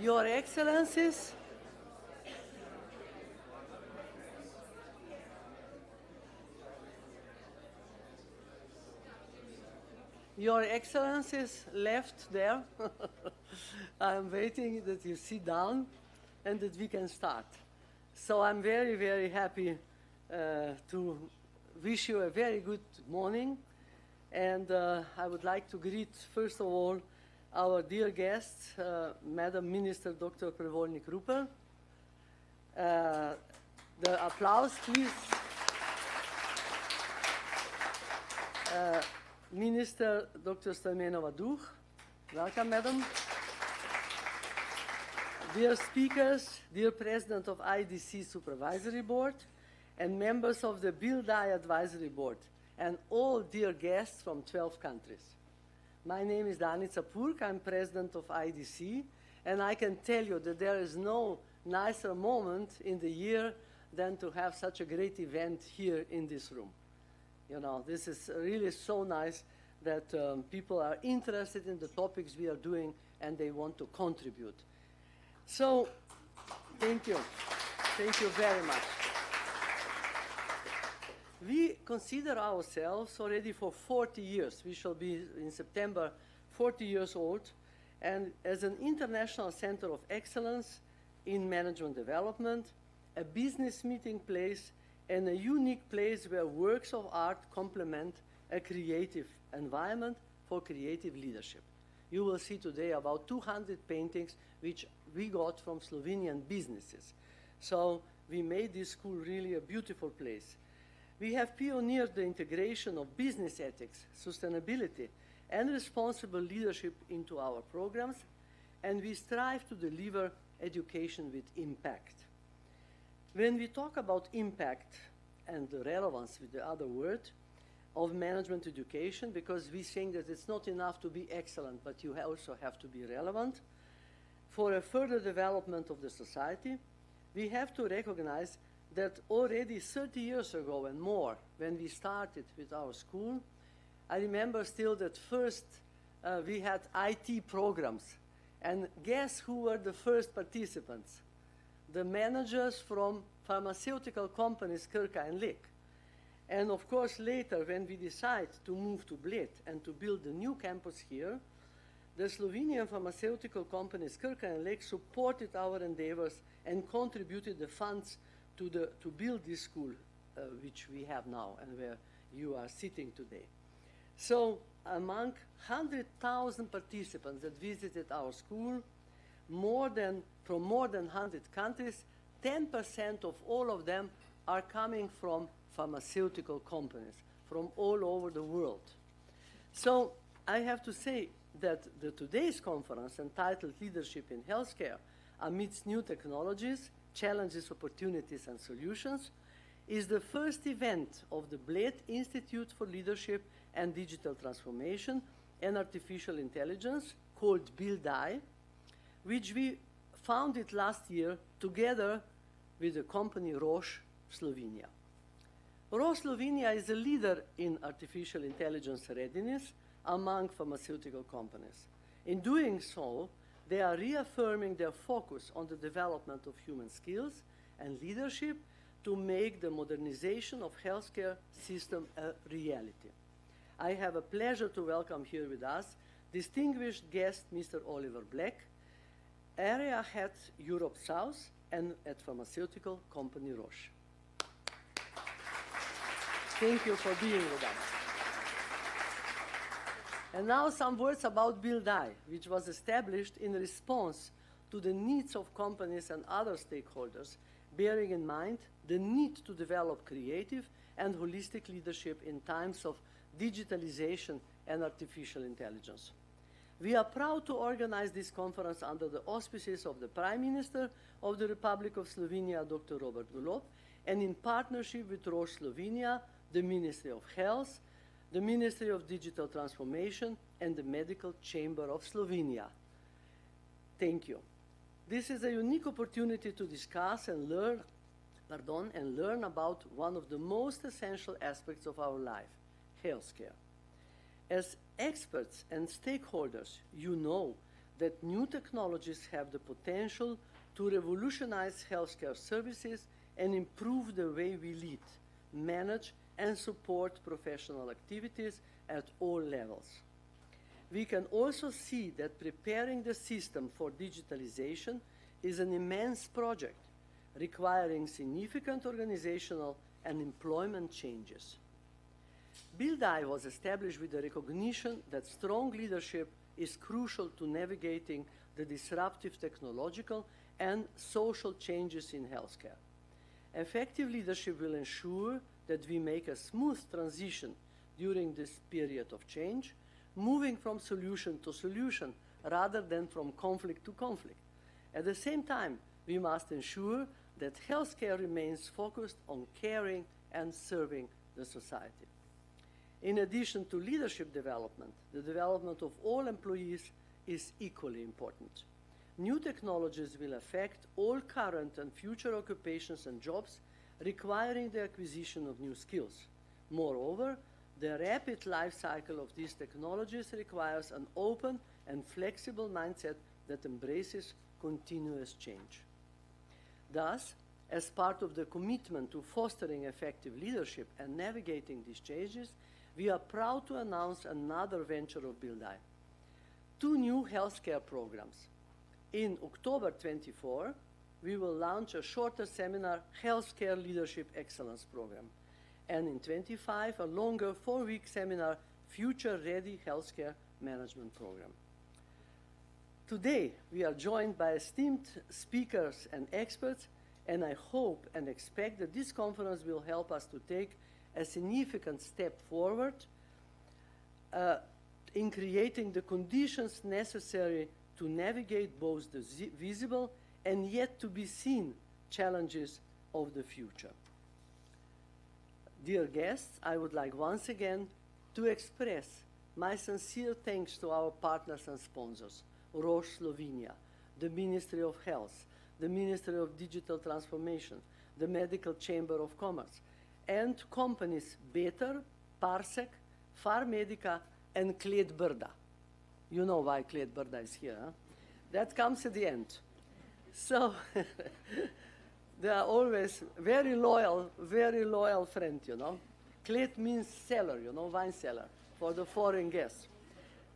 Your Excellencies, Your Excellencies left there. I'm waiting that you sit down and that we can start. So I'm very, very happy to wish you a very good morning. And I would like to greet, first of all, our dear guest, Madam Minister Dr. Prevolnik Rupel. The applause, please. Minister Dr. Stojmenova. Welcome, Madam. Dear speakers, dear President of IEDC Supervisory Board, and members of the BILDAI Advisory Board, and all dear guests from 12 countries. My name is Danica Purk, I'm President of IEDC, and I can tell you that there is no nicer moment in the year than to have such a great event here in this room. You know, this is really so nice that people are interested in the topics we are doing and they want to contribute. So, thank you. Thank you very much. We consider ourselves already for 40 years. We shall be in September 40 years old, and as an international center of excellence in management development, a business meeting place, and a unique place where works of art complement a creative environment for creative leadership. You will see today about 200 paintings which we got from Slovenian businesses. So we made this school really a beautiful place. We have pioneered the integration of business ethics, sustainability, and responsible leadership into our programs, and we strive to deliver education with impact. When we talk about impact and the relevance with the other word of management education, because we think that it's not enough to be excellent, but you also have to be relevant for a further development of the society, we have to recognize that already 30 years ago and more, when we started with our school, I remember still that first we had IT programs. And guess who were the first participants? The managers from pharmaceutical companies Krka and Lek. And of course later when we decided to move to Bled and to build a new campus here, the Slovenian pharmaceutical companies Krka and Lek supported our endeavors and contributed the funds to build this school, which we have now and where you are sitting today. So among 100,000 participants that visited our school, from more than 100 countries, 10% of all of them are coming from pharmaceutical companies from all over the world. So I have to say that today's conference, entitled Leadership in Healthcare Amidst New Technologies, Challenges, Opportunities and Solutions, is the first event of the Bled Institute for Leadership and Digital Transformation and Artificial Intelligence, called BILDAI, which we founded last year together with the company Roche Slovenia. Roche Slovenia is a leader in artificial intelligence readiness among pharmaceutical companies. In doing so, they are reaffirming their focus on the development of human skills and leadership to make the modernization of healthcare system a reality. I have a pleasure to welcome here with us distinguished guest Mr. Oliver Black, Area Head Europe South and at pharmaceutical company Roche. Thank you for being with us. And now some words about BILDAI, which was established in response to the needs of companies and other stakeholders, bearing in mind the need to develop creative and holistic leadership in times of digitalization and artificial intelligence. We are proud to organize this conference under the auspices of the Prime Minister of the Republic of Slovenia, Dr. Robert Golob, and in partnership with Roche Slovenia, the Ministry of Health, the Ministry of Digital Transformation, and the Medical Chamber of Slovenia. Thank you. This is a unique opportunity to discuss and learn about one of the most essential aspects of our life, healthcare. As experts and stakeholders, you know that new technologies have the potential to revolutionize healthcare services and improve the way we lead, manage, and support professional activities at all levels. We can also see that preparing the system for digitalization is an immense project requiring significant organizational and employment changes. BILDAI was established with the recognition that strong leadership is crucial to navigating the disruptive technological and social changes in healthcare. Effective leadership will ensure that we make a smooth transition during this period of change, moving from solution to solution rather than from conflict to conflict. At the same time, we must ensure that healthcare remains focused on caring and serving the society. In addition to leadership development, the development of all employees is equally important. New technologies will affect all current and future occupations and jobs, requiring the acquisition of new skills. Moreover, the rapid life cycle of these technologies requires an open and flexible mindset that embraces continuous change. Thus, as part of the commitment to fostering effective leadership and navigating these changes, we are proud to announce another venture of BILDAI. 2 new healthcare programs. In October 24, we will launch a shorter seminar, Healthcare Leadership Excellence Program. And in 25, a longer 4-week seminar, Future Ready Healthcare Management Program. Today, we are joined by esteemed speakers and experts, and I hope and expect that this conference will help us to take a significant step forward in creating the conditions necessary to navigate both the visible and yet to be seen challenges of the future. Dear guests, I would like once again to express my sincere thanks to our partners and sponsors, Roche Slovenia, the Ministry of Health, the Ministry of Digital Transformation, the Medical Chamber of Commerce, and companies Better, Parsec, Farmedica, and Klet-Brda. You know why Klet-Brda is here, huh? That comes at the end. So they are always very loyal friend, you know. Klet means cellar, you know, wine cellar, for the foreign guests.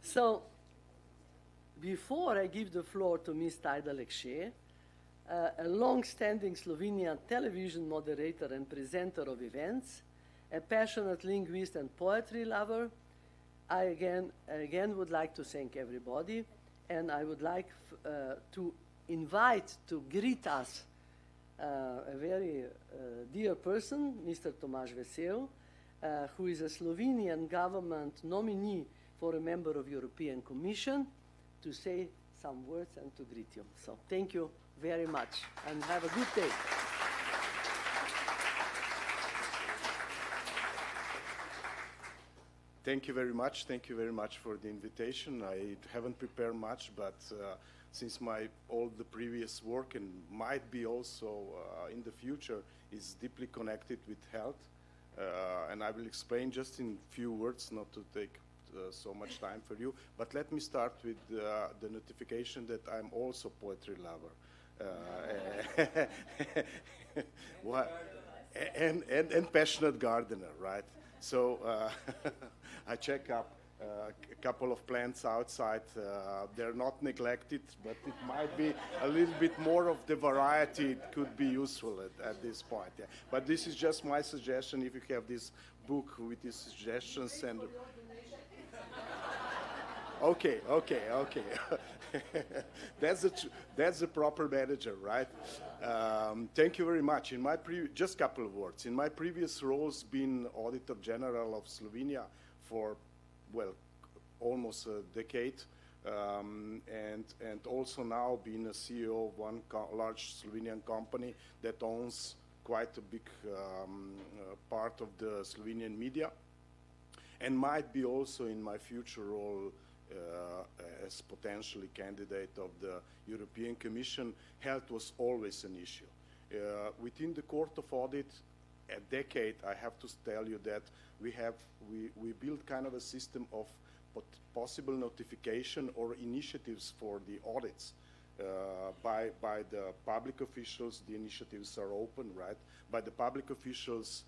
So before I give the floor to Ms. Tajda Lekše, a long-standing Slovenian television moderator and presenter of events, a passionate linguist and poetry lover, I again would like to thank everybody, and I would like to invite to greet us a very dear person, Mr. Tomaž Vesel, who is a Slovenian government nominee for a member of European Commission, to say some words and to greet you. So thank you very much, and have a good day. Thank you very much. Thank you very much for the invitation. I haven't prepared much, but since all the previous work and might be also in the future is deeply connected with health, and I will explain just in few words, not to take so much time for you. But let me start with the notification that I'm also poetry lover. And passionate gardener, right? So I check up a couple of plants outside. They're not neglected, but it might be a little bit more of the variety. It could be useful at this point. Yeah. But this is just my suggestion. If you have this book with these suggestions and okay. That's the proper manager, right? Thank you very much. In my just a couple of words. In my previous roles, being Auditor General of Slovenia for, well, almost a decade, and also now being a CEO of one large Slovenian company that owns quite a big part of the Slovenian media, and might be also in my future role as potentially candidate of the European Commission. Health was always an issue. Within the Court of Audit, a decade, I have to tell you that we built kind of a system of possible notification or initiatives for the audits by the public officials. The initiatives are open, right? By the public officials,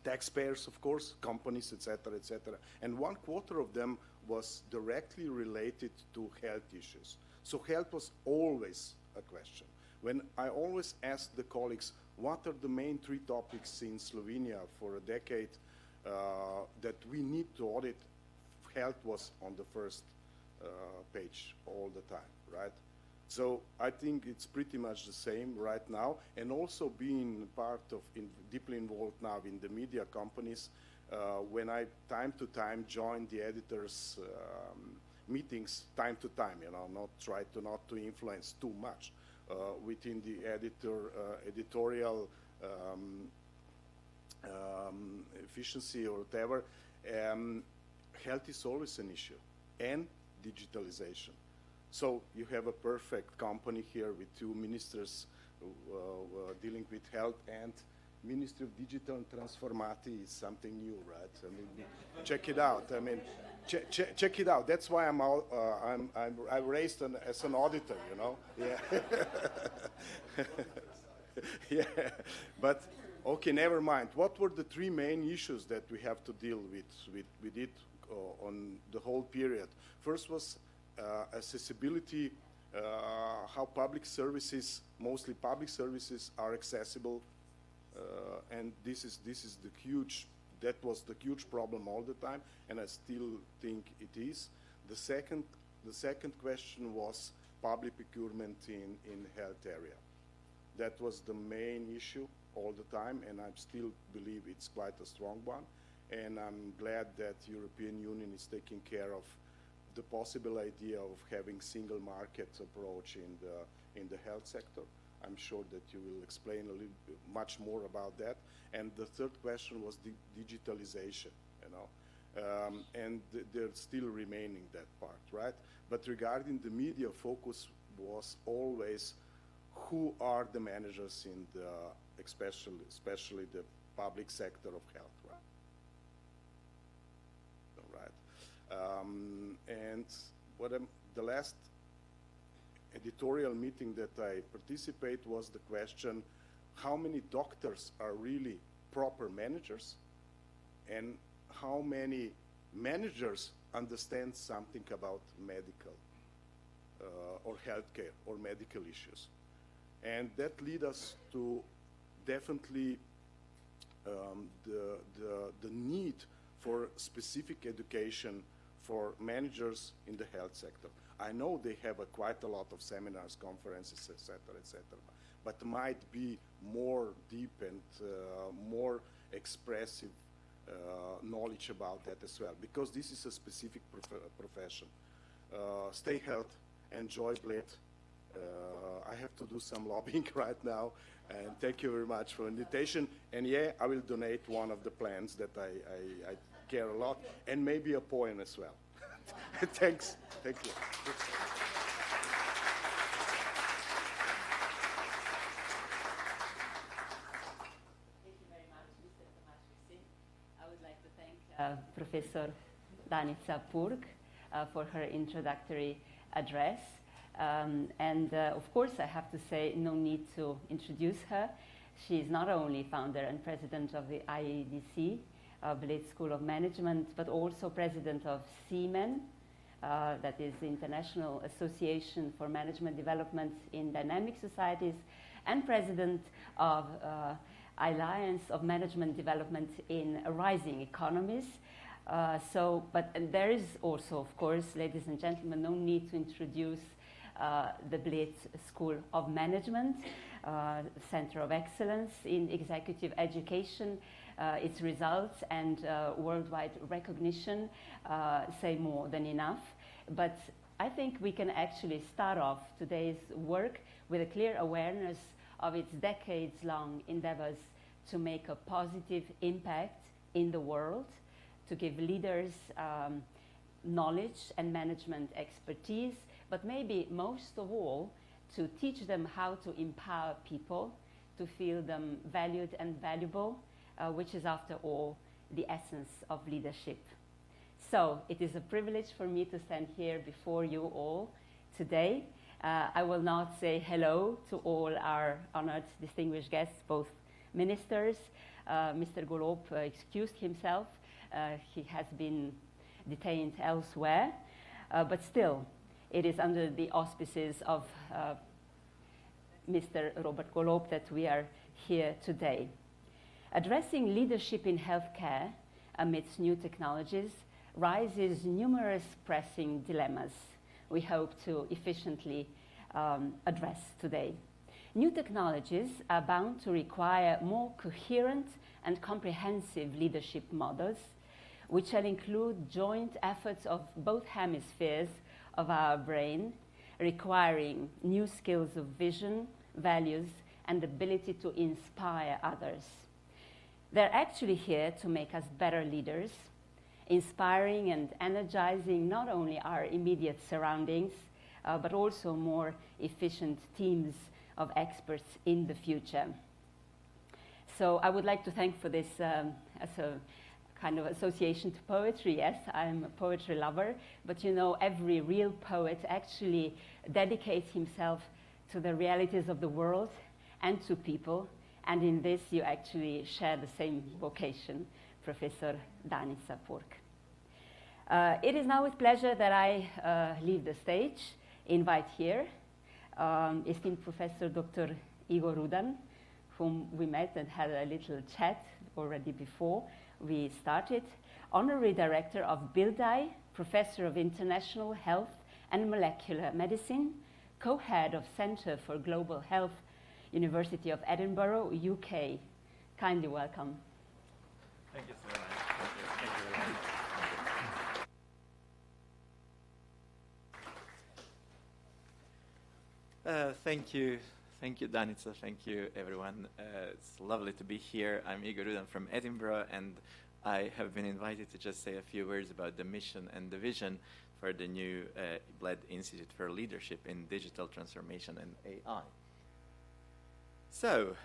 taxpayers, of course, companies, etc., etc. And 1/4 of them was directly related to health issues. So health was always a question. When I always asked the colleagues, what are the main 3 topics in Slovenia for a decade that we need to audit, health was on the first page all the time, right? So I think it's pretty much the same right now, and also being part of, deeply involved now in the media companies, when I time to time join the editors' meetings, time to time, you know, not try to not to influence too much within the editorial efficiency or whatever. Health is always an issue, and digitalization. So you have a perfect company here with 2 ministers dealing with health, and Ministry of Digital and Transformati is something new, right? I mean, check it out. I mean, check it out. That's why I'm raised as an auditor, you know. Yeah. Yeah. But okay, never mind. What were the 3 main issues that we have to deal with it on the whole period? First was accessibility, how public services, mostly public services, are accessible, and this is the huge. That was the huge problem all the time, and I still think it is. The second question was public procurement in health area. That was the main issue all the time, and I still believe it's quite a strong one. And I'm glad that European Union is taking care of the possible idea of having single market approach in the health sector. I'm sure that you will explain a little bit much more about that. And the third question was the digitalization, you know, and they're still remaining that part, right? But regarding the media, focus was always who are the managers in the, especially the public sector of health, right? And the last editorial meeting that I participate was the question, how many doctors are really proper managers, and how many managers understand something about medical or healthcare or medical issues. And that lead us to definitely the need for specific education for managers in the health sector. I know they have quite a lot of seminars, conferences, etc., but might be more deep and more expressive knowledge about that as well, because this is a specific profession. Stay healthy, enjoy Bled. I have to do some lobbying right now, and thank you very much for the invitation. And yeah, I will donate one of the plans that I care a lot, and maybe a poem as well. Thanks. Thank you. Thank you very much, Mr. Tomasz. I would like to thank Professor Danica Purg for her introductory address. Of course, I have to say, no need to introduce her. She is not only founder and president of the IEDC, Bled School of Management, but also president of CMAN, that is the International Association for Management Development in Dynamic Societies, and president of Alliance of Management Development in Rising Economies. But there is also, of course, ladies and gentlemen, no need to introduce the Bled School of Management, Center of Excellence in Executive Education. Its results and worldwide recognition say more than enough. But I think we can actually start off today's work with a clear awareness of its decades-long endeavors to make a positive impact in the world, to give leaders knowledge and management expertise, but maybe most of all, to teach them how to empower people, to feel them valued and valuable, which is, after all, the essence of leadership. So it is a privilege for me to stand here before you all today. I will not say hello to all our honored distinguished guests, both ministers. Mr. Golob excused himself. He has been detained elsewhere, but still, it is under the auspices of Mr. Robert Golob that we are here today. Addressing leadership in healthcare amidst new technologies raises numerous pressing dilemmas we hope to efficiently address today. New technologies are bound to require more coherent and comprehensive leadership models, which shall include joint efforts of both hemispheres of our brain, requiring new skills of vision, values, and ability to inspire others. They're actually here to make us better leaders, inspiring and energizing not only our immediate surroundings, but also more efficient teams of experts in the future. So I would like to thank for this as a kind of association to poetry. Yes, I'm a poetry lover, but you know, every real poet actually dedicates himself to the realities of the world and to people, and in this you actually share the same vocation, Professor Danica Purg. It is now with pleasure that I leave the stage, invite here esteemed Professor Dr. Igor Rudan, whom we met and had a little chat already before we started, Honorary Director of BILDAI, Professor of International Health and Molecular Medicine, Co-Head of Centre for Global Health, University of Edinburgh, UK. Kindly welcome. Thank you so much. Thank you very much. Thank you, Danica. Thank you, everyone. It's lovely to be here. I'm Igor Rudan from Edinburgh, and I have been invited to just say a few words about the mission and the vision for the new Bled Institute for Leadership in Digital Transformation and AI. So,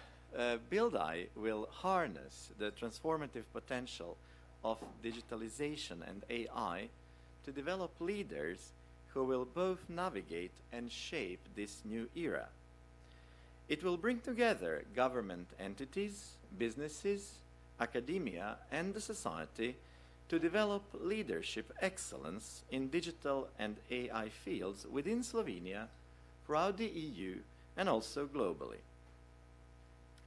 BILDAI will harness the transformative potential of digitalization and AI to develop leaders who will both navigate and shape this new era. It will bring together government entities, businesses, academia, and the society to develop leadership excellence in digital and AI fields within Slovenia, throughout the EU, and also globally.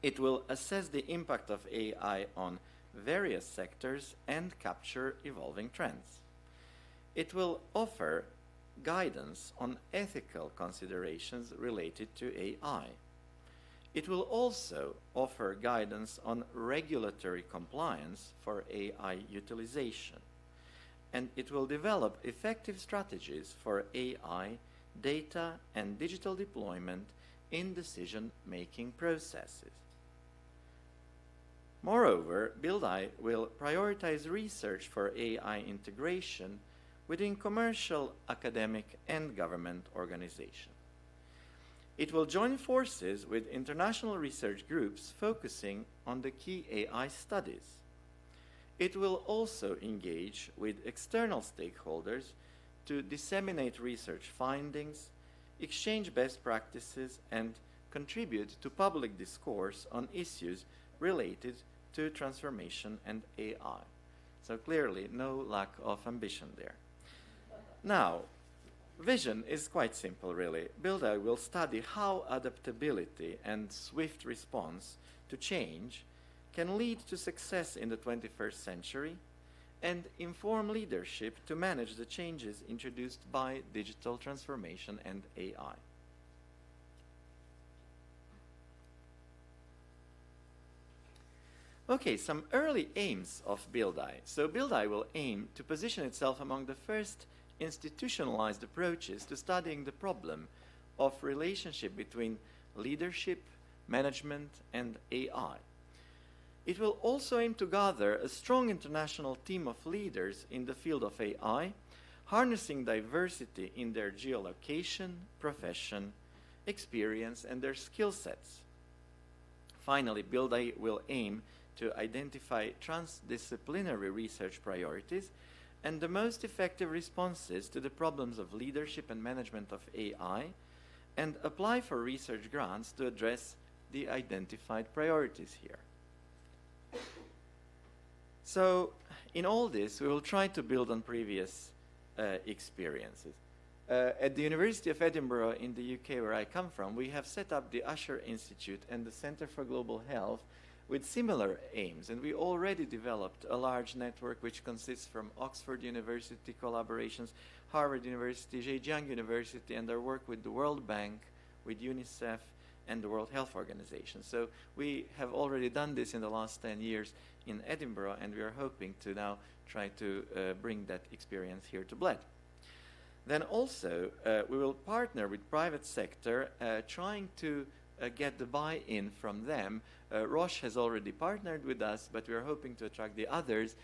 It will assess the impact of AI on various sectors and capture evolving trends. It will offer guidance on ethical considerations related to AI. It will also offer guidance on regulatory compliance for AI utilization. And it will develop effective strategies for AI, data, and digital deployment in decision-making processes. Moreover, BILDAI will prioritize research for AI integration within commercial, academic, and government organizations. It will join forces with international research groups focusing on the key AI studies. It will also engage with external stakeholders to disseminate research findings, exchange best practices, and contribute to public discourse on issues related to transformation and AI. So clearly, no lack of ambition there. Now, vision is quite simple, really. BILDAI will study how adaptability and swift response to change can lead to success in the 21st century and inform leadership to manage the changes introduced by digital transformation and AI. Okay, some early aims of BILDAI. So BILDAI will aim to position itself among the first institutionalized approaches to studying the problem of relationship between leadership, management, and AI. It will also aim to gather a strong international team of leaders in the field of AI, harnessing diversity in their geolocation, profession, experience, and their skill sets. Finally, BILDAI will aim to identify transdisciplinary research priorities and the most effective responses to the problems of leadership and management of AI, and apply for research grants to address the identified priorities here. So, in all this, we will try to build on previous experiences. At the University of Edinburgh in the UK, where I come from, we have set up the Bled Institute and the Centre for Global Health with similar aims, and we already developed a large network which consists from Oxford University collaborations, Harvard University, Zhejiang University, and our work with the World Bank, with UNICEF, and the World Health Organization. So we have already done this in the last 10 years in Edinburgh, and we are hoping to now try to bring that experience here to Bled. Then also, we will partner with private sector, trying to get the buy-in from them. Roche has already partnered with us, but we are hoping to attract the others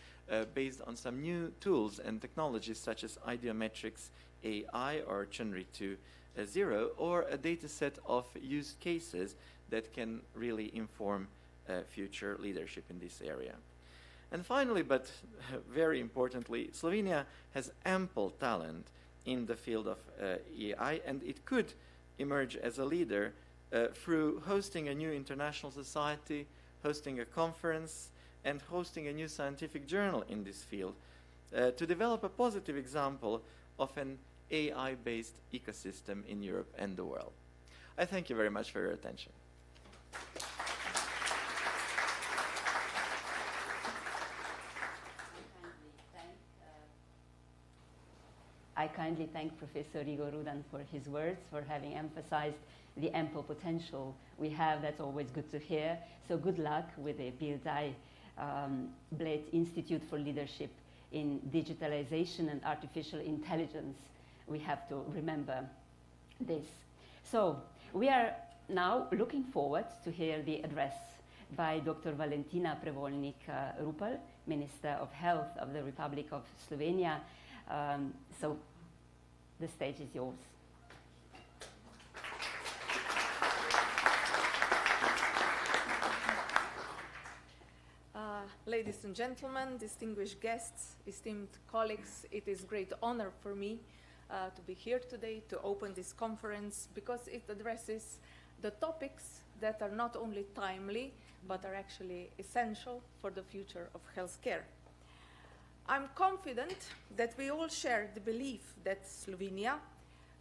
based on some new tools and technologies such as Ideometrics AI or Chunri 2.0, or a data set of use cases that can really inform future leadership in this area. And finally, but very importantly, Slovenia has ample talent in the field of AI, and it could emerge as a leader through hosting a new international society, hosting a conference, and hosting a new scientific journal in this field to develop a positive example of an AI-based ecosystem in Europe and the world. I thank you very much for your attention. I kindly thank Professor Igor Rudan for his words, for having emphasized the ample potential we have. That's always good to hear. So good luck with the BILDAI Bled Institute for Leadership in Digitalization and Artificial Intelligence. We have to remember this. So we are now looking forward to hear the address by Dr. Valentina Prevolnik Rupel, Minister of Health of the Republic of Slovenia. So the stage is yours. Ladies and gentlemen, distinguished guests, esteemed colleagues, it is a great honor for me to be here today to open this conference because it addresses the topics that are not only timely but are actually essential for the future of healthcare. I'm confident that we all share the belief that Slovenia,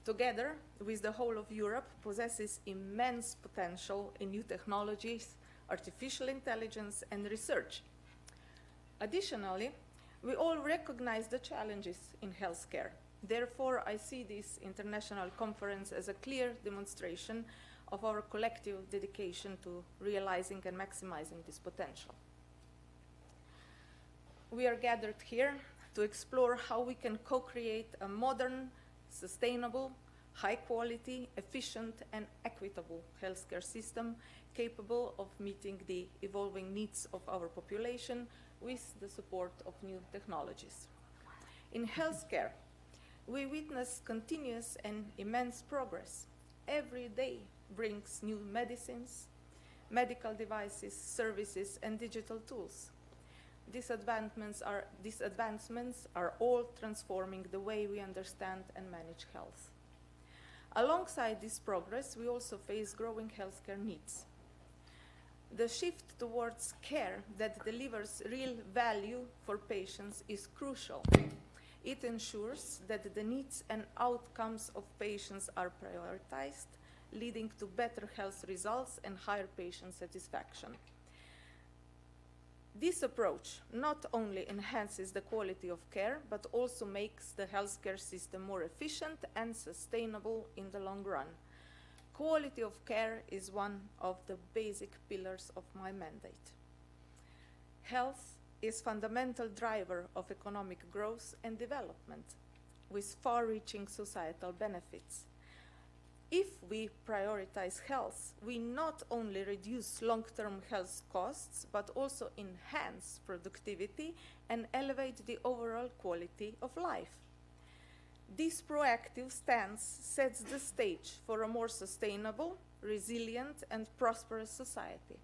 together with the whole of Europe, possesses immense potential in new technologies, artificial intelligence, and research. Additionally, we all recognize the challenges in healthcare. Therefore, I see this international conference as a clear demonstration of our collective dedication to realizing and maximizing this potential. We are gathered here to explore how we can co-create a modern, sustainable, high-quality, efficient, and equitable healthcare system capable of meeting the evolving needs of our population with the support of new technologies. In healthcare, we witness continuous and immense progress. Every day brings new medicines, medical devices, services, and digital tools. These advancements are all transforming the way we understand and manage health. Alongside this progress, we also face growing healthcare needs. The shift towards care that delivers real value for patients is crucial. It ensures that the needs and outcomes of patients are prioritized, leading to better health results and higher patient satisfaction. This approach not only enhances the quality of care, but also makes the healthcare system more efficient and sustainable in the long run. Quality of care is one of the basic pillars of my mandate. Health is a fundamental driver of economic growth and development, with far-reaching societal benefits. If we prioritize health, we not only reduce long-term health costs, but also enhance productivity and elevate the overall quality of life. This proactive stance sets the stage for a more sustainable, resilient, and prosperous society.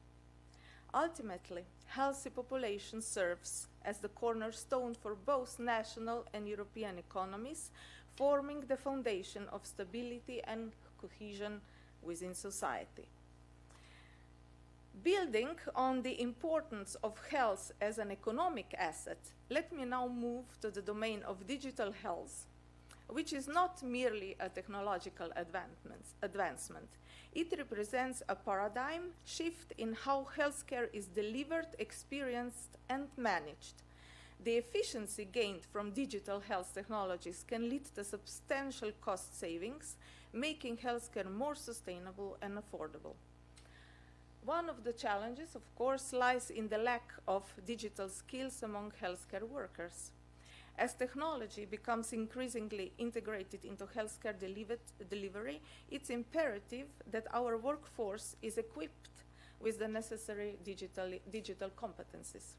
Ultimately, healthy population serves as the cornerstone for both national and European economies, forming the foundation of stability and cohesion within society. Building on the importance of health as an economic asset, let me now move to the domain of digital health, which is not merely a technological advancement. It represents a paradigm shift in how healthcare is delivered, experienced, and managed. The efficiency gained from digital health technologies can lead to substantial cost savings, making healthcare more sustainable and affordable. One of the challenges, of course, lies in the lack of digital skills among healthcare workers. As technology becomes increasingly integrated into healthcare delivery, it's imperative that our workforce is equipped with the necessary digital competencies.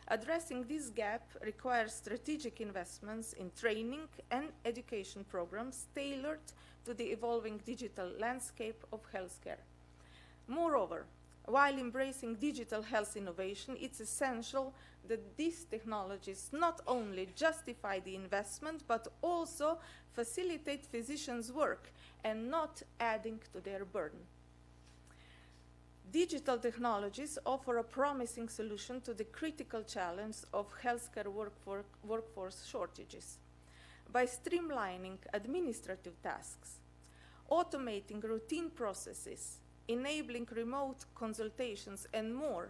Addressing this gap requires strategic investments in training and education programs tailored to the evolving digital landscape of healthcare. Moreover, while embracing digital health innovation, it's essential that these technologies not only justify the investment, but also facilitate physicians' work and not adding to their burden. Digital technologies offer a promising solution to the critical challenge of healthcare workforce shortages. By streamlining administrative tasks, automating routine processes, enabling remote consultations, and more,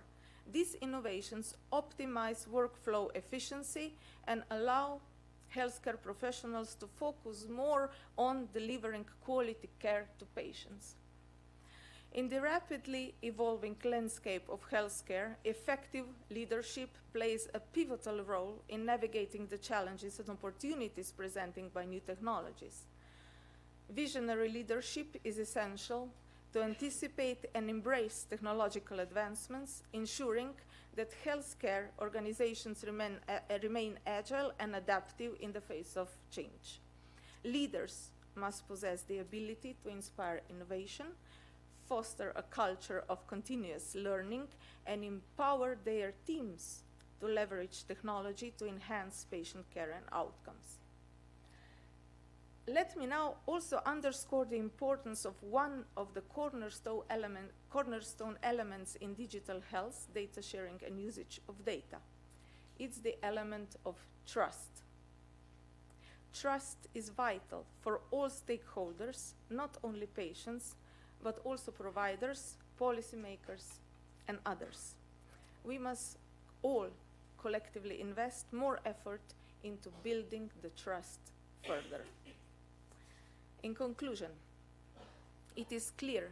these innovations optimize workflow efficiency and allow healthcare professionals to focus more on delivering quality care to patients. In the rapidly evolving landscape of healthcare, effective leadership plays a pivotal role in navigating the challenges and opportunities presented by new technologies. Visionary leadership is essential to anticipate and embrace technological advancements, ensuring that healthcare organizations remain agile and adaptive in the face of change. Leaders must possess the ability to inspire innovation, foster a culture of continuous learning, and empower their teams to leverage technology to enhance patient care and outcomes. Let me now also underscore the importance of one of the cornerstone elements in digital health, data sharing and usage of data. It's the element of trust. Trust is vital for all stakeholders, not only patients, but also providers, policymakers, and others. We must all collectively invest more effort into building the trust further. In conclusion, it is clear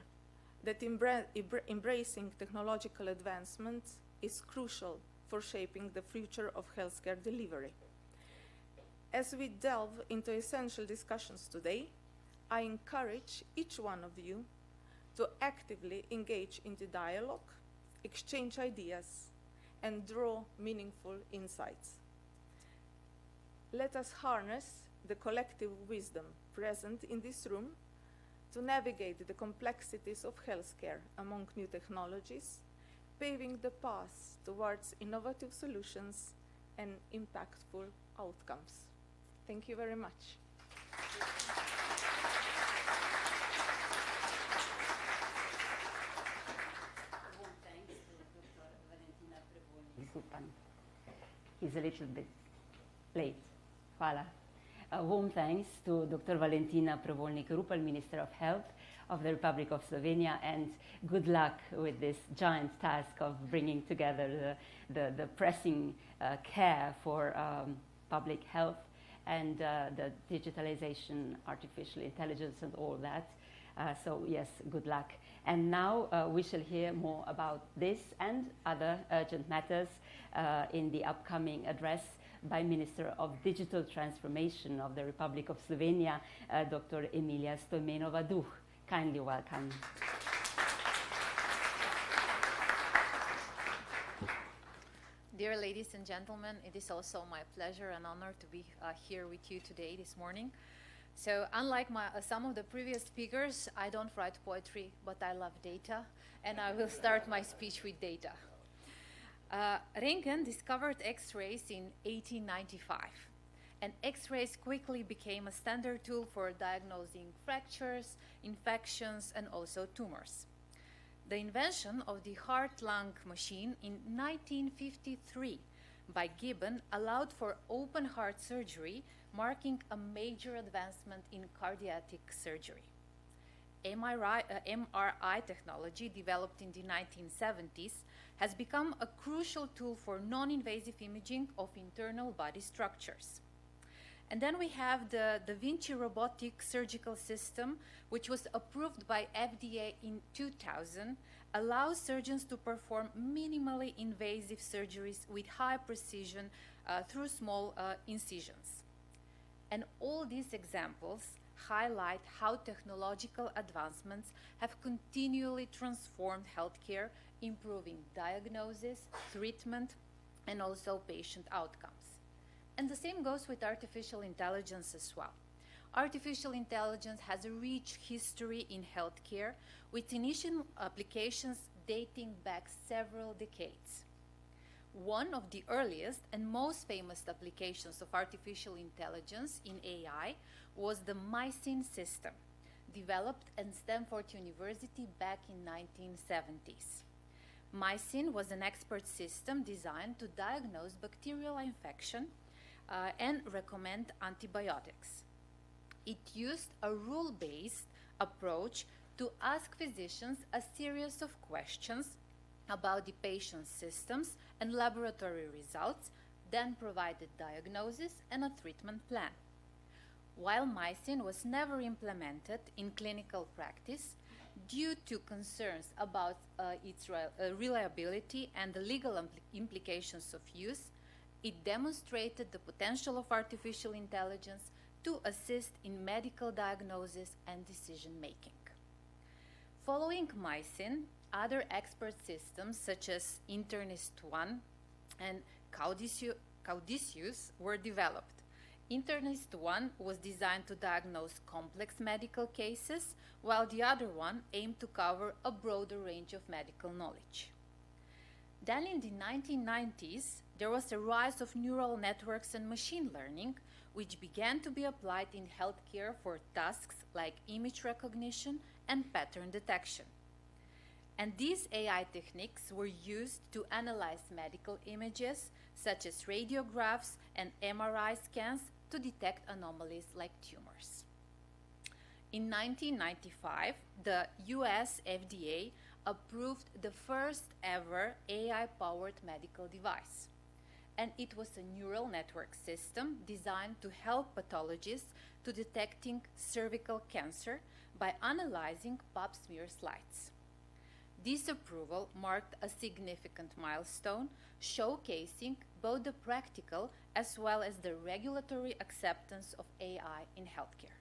that embracing technological advancement is crucial for shaping the future of healthcare delivery. As we delve into essential discussions today, I encourage each one of you to actively engage in the dialogue, exchange ideas, and draw meaningful insights. Let us harness the collective wisdom present in this room to navigate the complexities of healthcare among new technologies, paving the path towards innovative solutions and impactful outcomes. Thank you very much. He's a little bit late. Hvala. A warm thanks to Dr. Valentina Prevolnik, Rupel, Minister of Health of the Republic of Slovenia, and good luck with this giant task of bringing together the pressing care for public health and the digitalization, artificial intelligence, and all that. So yes, good luck. And now we shall hear more about this and other urgent matters in the upcoming address by Minister of Digital Transformation of the Republic of Slovenia, Dr. Emilija Stojmenova. Kindly welcome. Dear ladies and gentlemen, it is also my pleasure and honor to be here with you today, this morning. So unlike some of the previous speakers, I don't write poetry, but I love data, and I will start my speech with data. Röntgen discovered X-rays in 1895, and X-rays quickly became a standard tool for diagnosing fractures, infections, and also tumors. The invention of the heart-lung machine in 1953 by Gibbon allowed for open heart surgery, marking a major advancement in cardiac surgery. MRI technology, developed in the 1970s, has become a crucial tool for non-invasive imaging of internal body structures. And then we have the Da Vinci robotic surgical system, which was approved by FDA in 2000, allows surgeons to perform minimally invasive surgeries with high precision through small incisions. And all these examples highlight how technological advancements have continually transformed healthcare, improving diagnosis, treatment, and also patient outcomes. And the same goes with artificial intelligence as well. Artificial intelligence has a rich history in healthcare, with initial applications dating back several decades. One of the earliest and most famous applications of artificial intelligence in AI was the MySyn system, developed at Stanford University back in 1970s. MySyn was an expert system designed to diagnose bacterial infection and recommend antibiotics. It used a rule-based approach to ask physicians a series of questions about the patient's systems and laboratory results, then provided diagnosis and a treatment plan. While MySyn was never implemented in clinical practice due to concerns about its reliability and the legal implications of use, it demonstrated the potential of artificial intelligence to assist in medical diagnosis and decision-making. Following MySyn, other expert systems such as Internist-1 and Caudicius were developed. Internist-1 was designed to diagnose complex medical cases, while the other one aimed to cover a broader range of medical knowledge. Then in the 1990s, there was a rise of neural networks and machine learning, which began to be applied in healthcare for tasks like image recognition and pattern detection. And these AI techniques were used to analyze medical images, such as radiographs and MRI scans, to detect anomalies like tumors. In 1995, the US FDA approved the first ever AI-powered medical device. And it was a neural network system designed to help pathologists to detecting cervical cancer by analyzing pap smear slides. This approval marked a significant milestone, showcasing both the practical as well as the regulatory acceptance of AI in healthcare.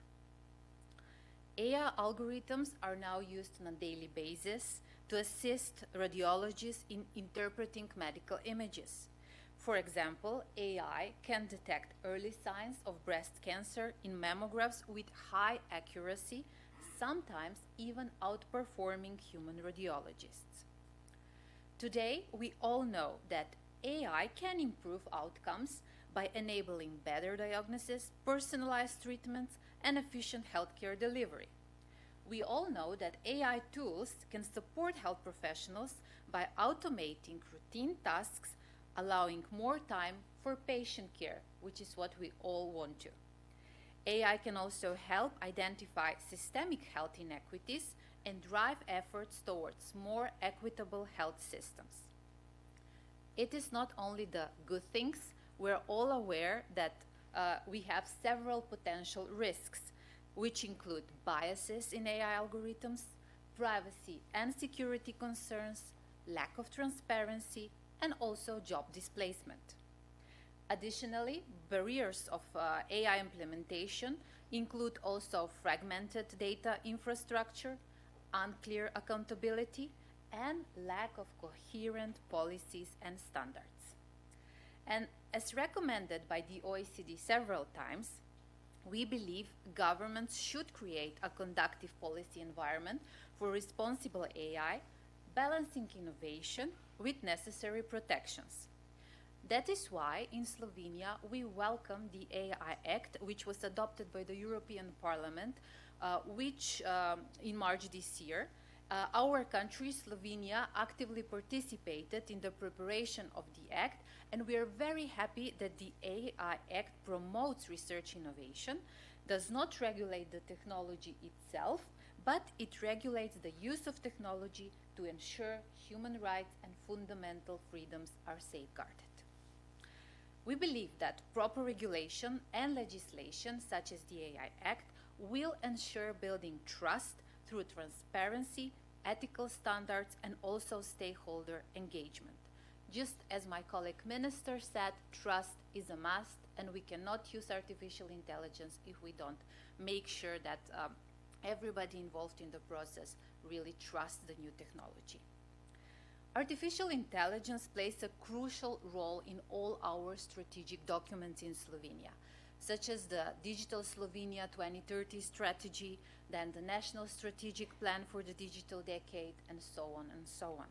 AI algorithms are now used on a daily basis to assist radiologists in interpreting medical images. For example, AI can detect early signs of breast cancer in mammographs with high accuracy, sometimes even outperforming human radiologists. Today, we all know that AI can improve outcomes by enabling better diagnosis, personalized treatments, and efficient healthcare delivery. We all know that AI tools can support health professionals by automating routine tasks, allowing more time for patient care, which is what we all want to. AI can also help identify systemic health inequities and drive efforts towards more equitable health systems. It is not only the good things, we're all aware that we have several potential risks, which include biases in AI algorithms, privacy and security concerns, lack of transparency, and also job displacement. Additionally, barriers of AI implementation include also fragmented data infrastructure, unclear accountability, and lack of coherent policies and standards. And as recommended by the OECD several times, we believe governments should create a conducive policy environment for responsible AI, balancing innovation with necessary protections. That is why in Slovenia we welcome the AI Act, which was adopted by the European Parliament, which in March this year. Our country, Slovenia, actively participated in the preparation of the Act, and we are very happy that the AI Act promotes research innovation, does not regulate the technology itself, but it regulates the use of technology to ensure human rights and fundamental freedoms are safeguarded. We believe that proper regulation and legislation, such as the AI Act, will ensure building trust through transparency, ethical standards, and also stakeholder engagement. Just as my colleague minister said, trust is a must, and we cannot use artificial intelligence if we don't make sure that everybody involved in the process really trusts the new technology. Artificial intelligence plays a crucial role in all our strategic documents in Slovenia, such as the Digital Slovenia 2030 strategy, then the National Strategic Plan for the Digital Decade, and so on and so on.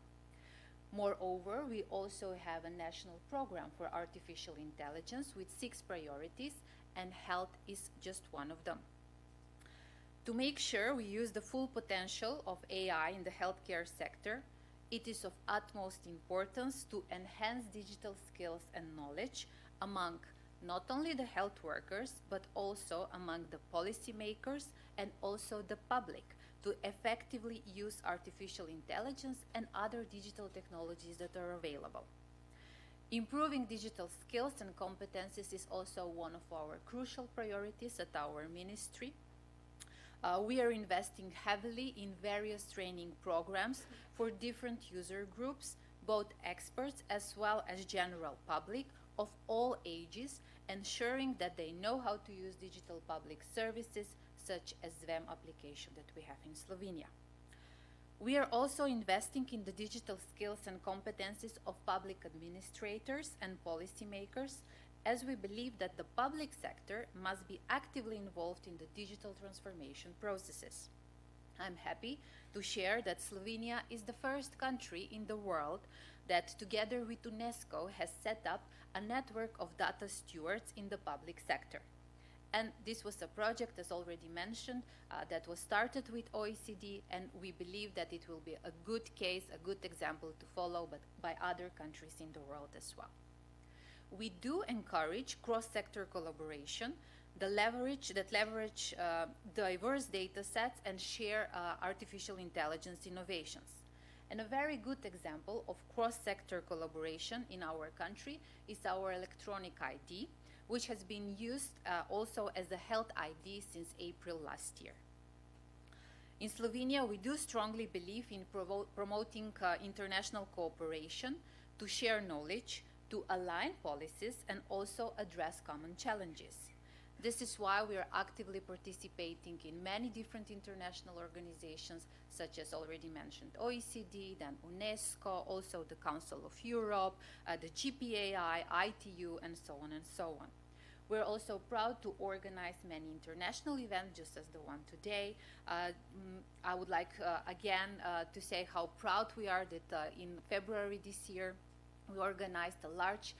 Moreover, we also have a national program for artificial intelligence with 6 priorities, and health is just one of them. To make sure we use the full potential of AI in the healthcare sector, it is of utmost importance to enhance digital skills and knowledge among not only the health workers, but also among the policymakers and also the public to effectively use artificial intelligence and other digital technologies that are available. Improving digital skills and competencies is also one of our crucial priorities at our ministry. We are investing heavily in various training programs for different user groups, both experts as well as general public of all ages, ensuring that they know how to use digital public services such as ZVEM application that we have in Slovenia. We are also investing in the digital skills and competencies of public administrators and policymakers, as we believe that the public sector must be actively involved in the digital transformation processes. I'm happy to share that Slovenia is the first country in the world that, together with UNESCO, has set up a network of data stewards in the public sector. And this was a project, as already mentioned, that was started with OECD, and we believe that it will be a good case, a good example to follow by other countries in the world as well. We do encourage cross-sector collaboration that leverage diverse data sets and share artificial intelligence innovations. And a very good example of cross-sector collaboration in our country is our electronic ID, which has been used also as a health ID since April last year. In Slovenia, we do strongly believe in promoting international cooperation to share knowledge, to align policies, and also address common challenges. This is why we are actively participating in many different international organizations, such as already mentioned OECD, then UNESCO, also the Council of Europe, the GPAI, ITU, and so on and so on. We're also proud to organize many international events, just as the one today. I would like again to say how proud we are that in February this year, we organized a large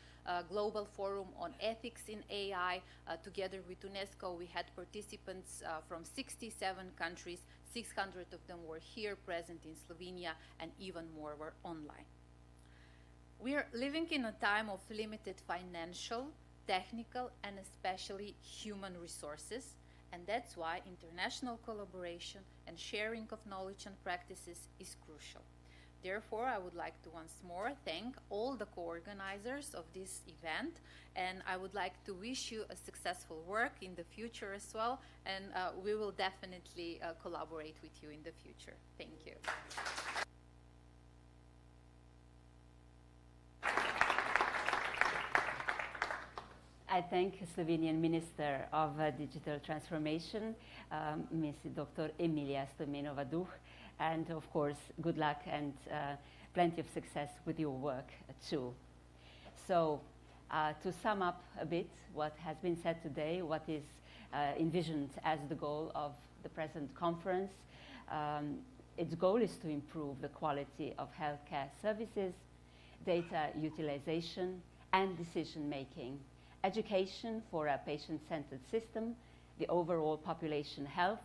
global forum on ethics in AI. Together with UNESCO, we had participants from 67 countries. 600 of them were here present in Slovenia, and even more were online. We are living in a time of limited financial, technical, and especially human resources, and that's why international collaboration and sharing of knowledge and practices is crucial. Therefore, I would like to once more thank all the co-organizers of this event, and I would like to wish you a successful work in the future as well, and we will definitely collaborate with you in the future. Thank you. I thank Slovenian Minister of Digital Transformation, Ms. Dr. Emilija Stojmenova, and of course, good luck and plenty of success with your work too. So, to sum up a bit what has been said today, what is envisioned as the goal of the present conference, its goal is to improve the quality of healthcare services, data utilization, and decision-making, education for a patient-centered system, the overall population health,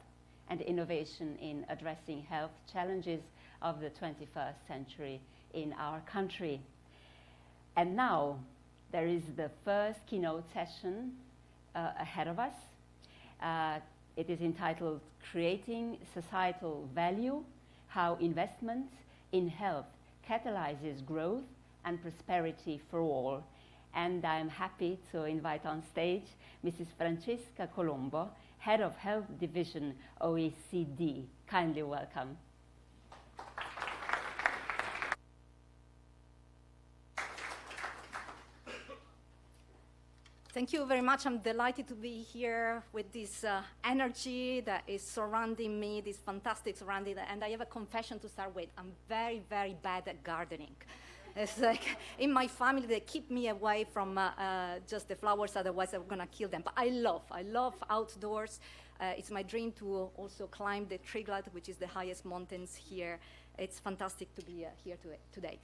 and innovation in addressing health challenges of the 21st century in our country. And now, there is the first keynote session ahead of us. It is entitled Creating Societal Value, How Investment in Health Catalyzes Growth and Prosperity for All. And I'm happy to invite on stage Mrs. Francesca Colombo, Head of Health Division, OECD. Kindly welcome. Thank you very much. I'm delighted to be here with this energy that is surrounding me, this fantastic surrounding. And I have a confession to start with. I'm very, very bad at gardening. It's like in my family, they keep me away from just the flowers, otherwise I'm gonna kill them. But I love outdoors. It's my dream to also climb the Triglav, which is the highest mountains here. It's fantastic to be here today.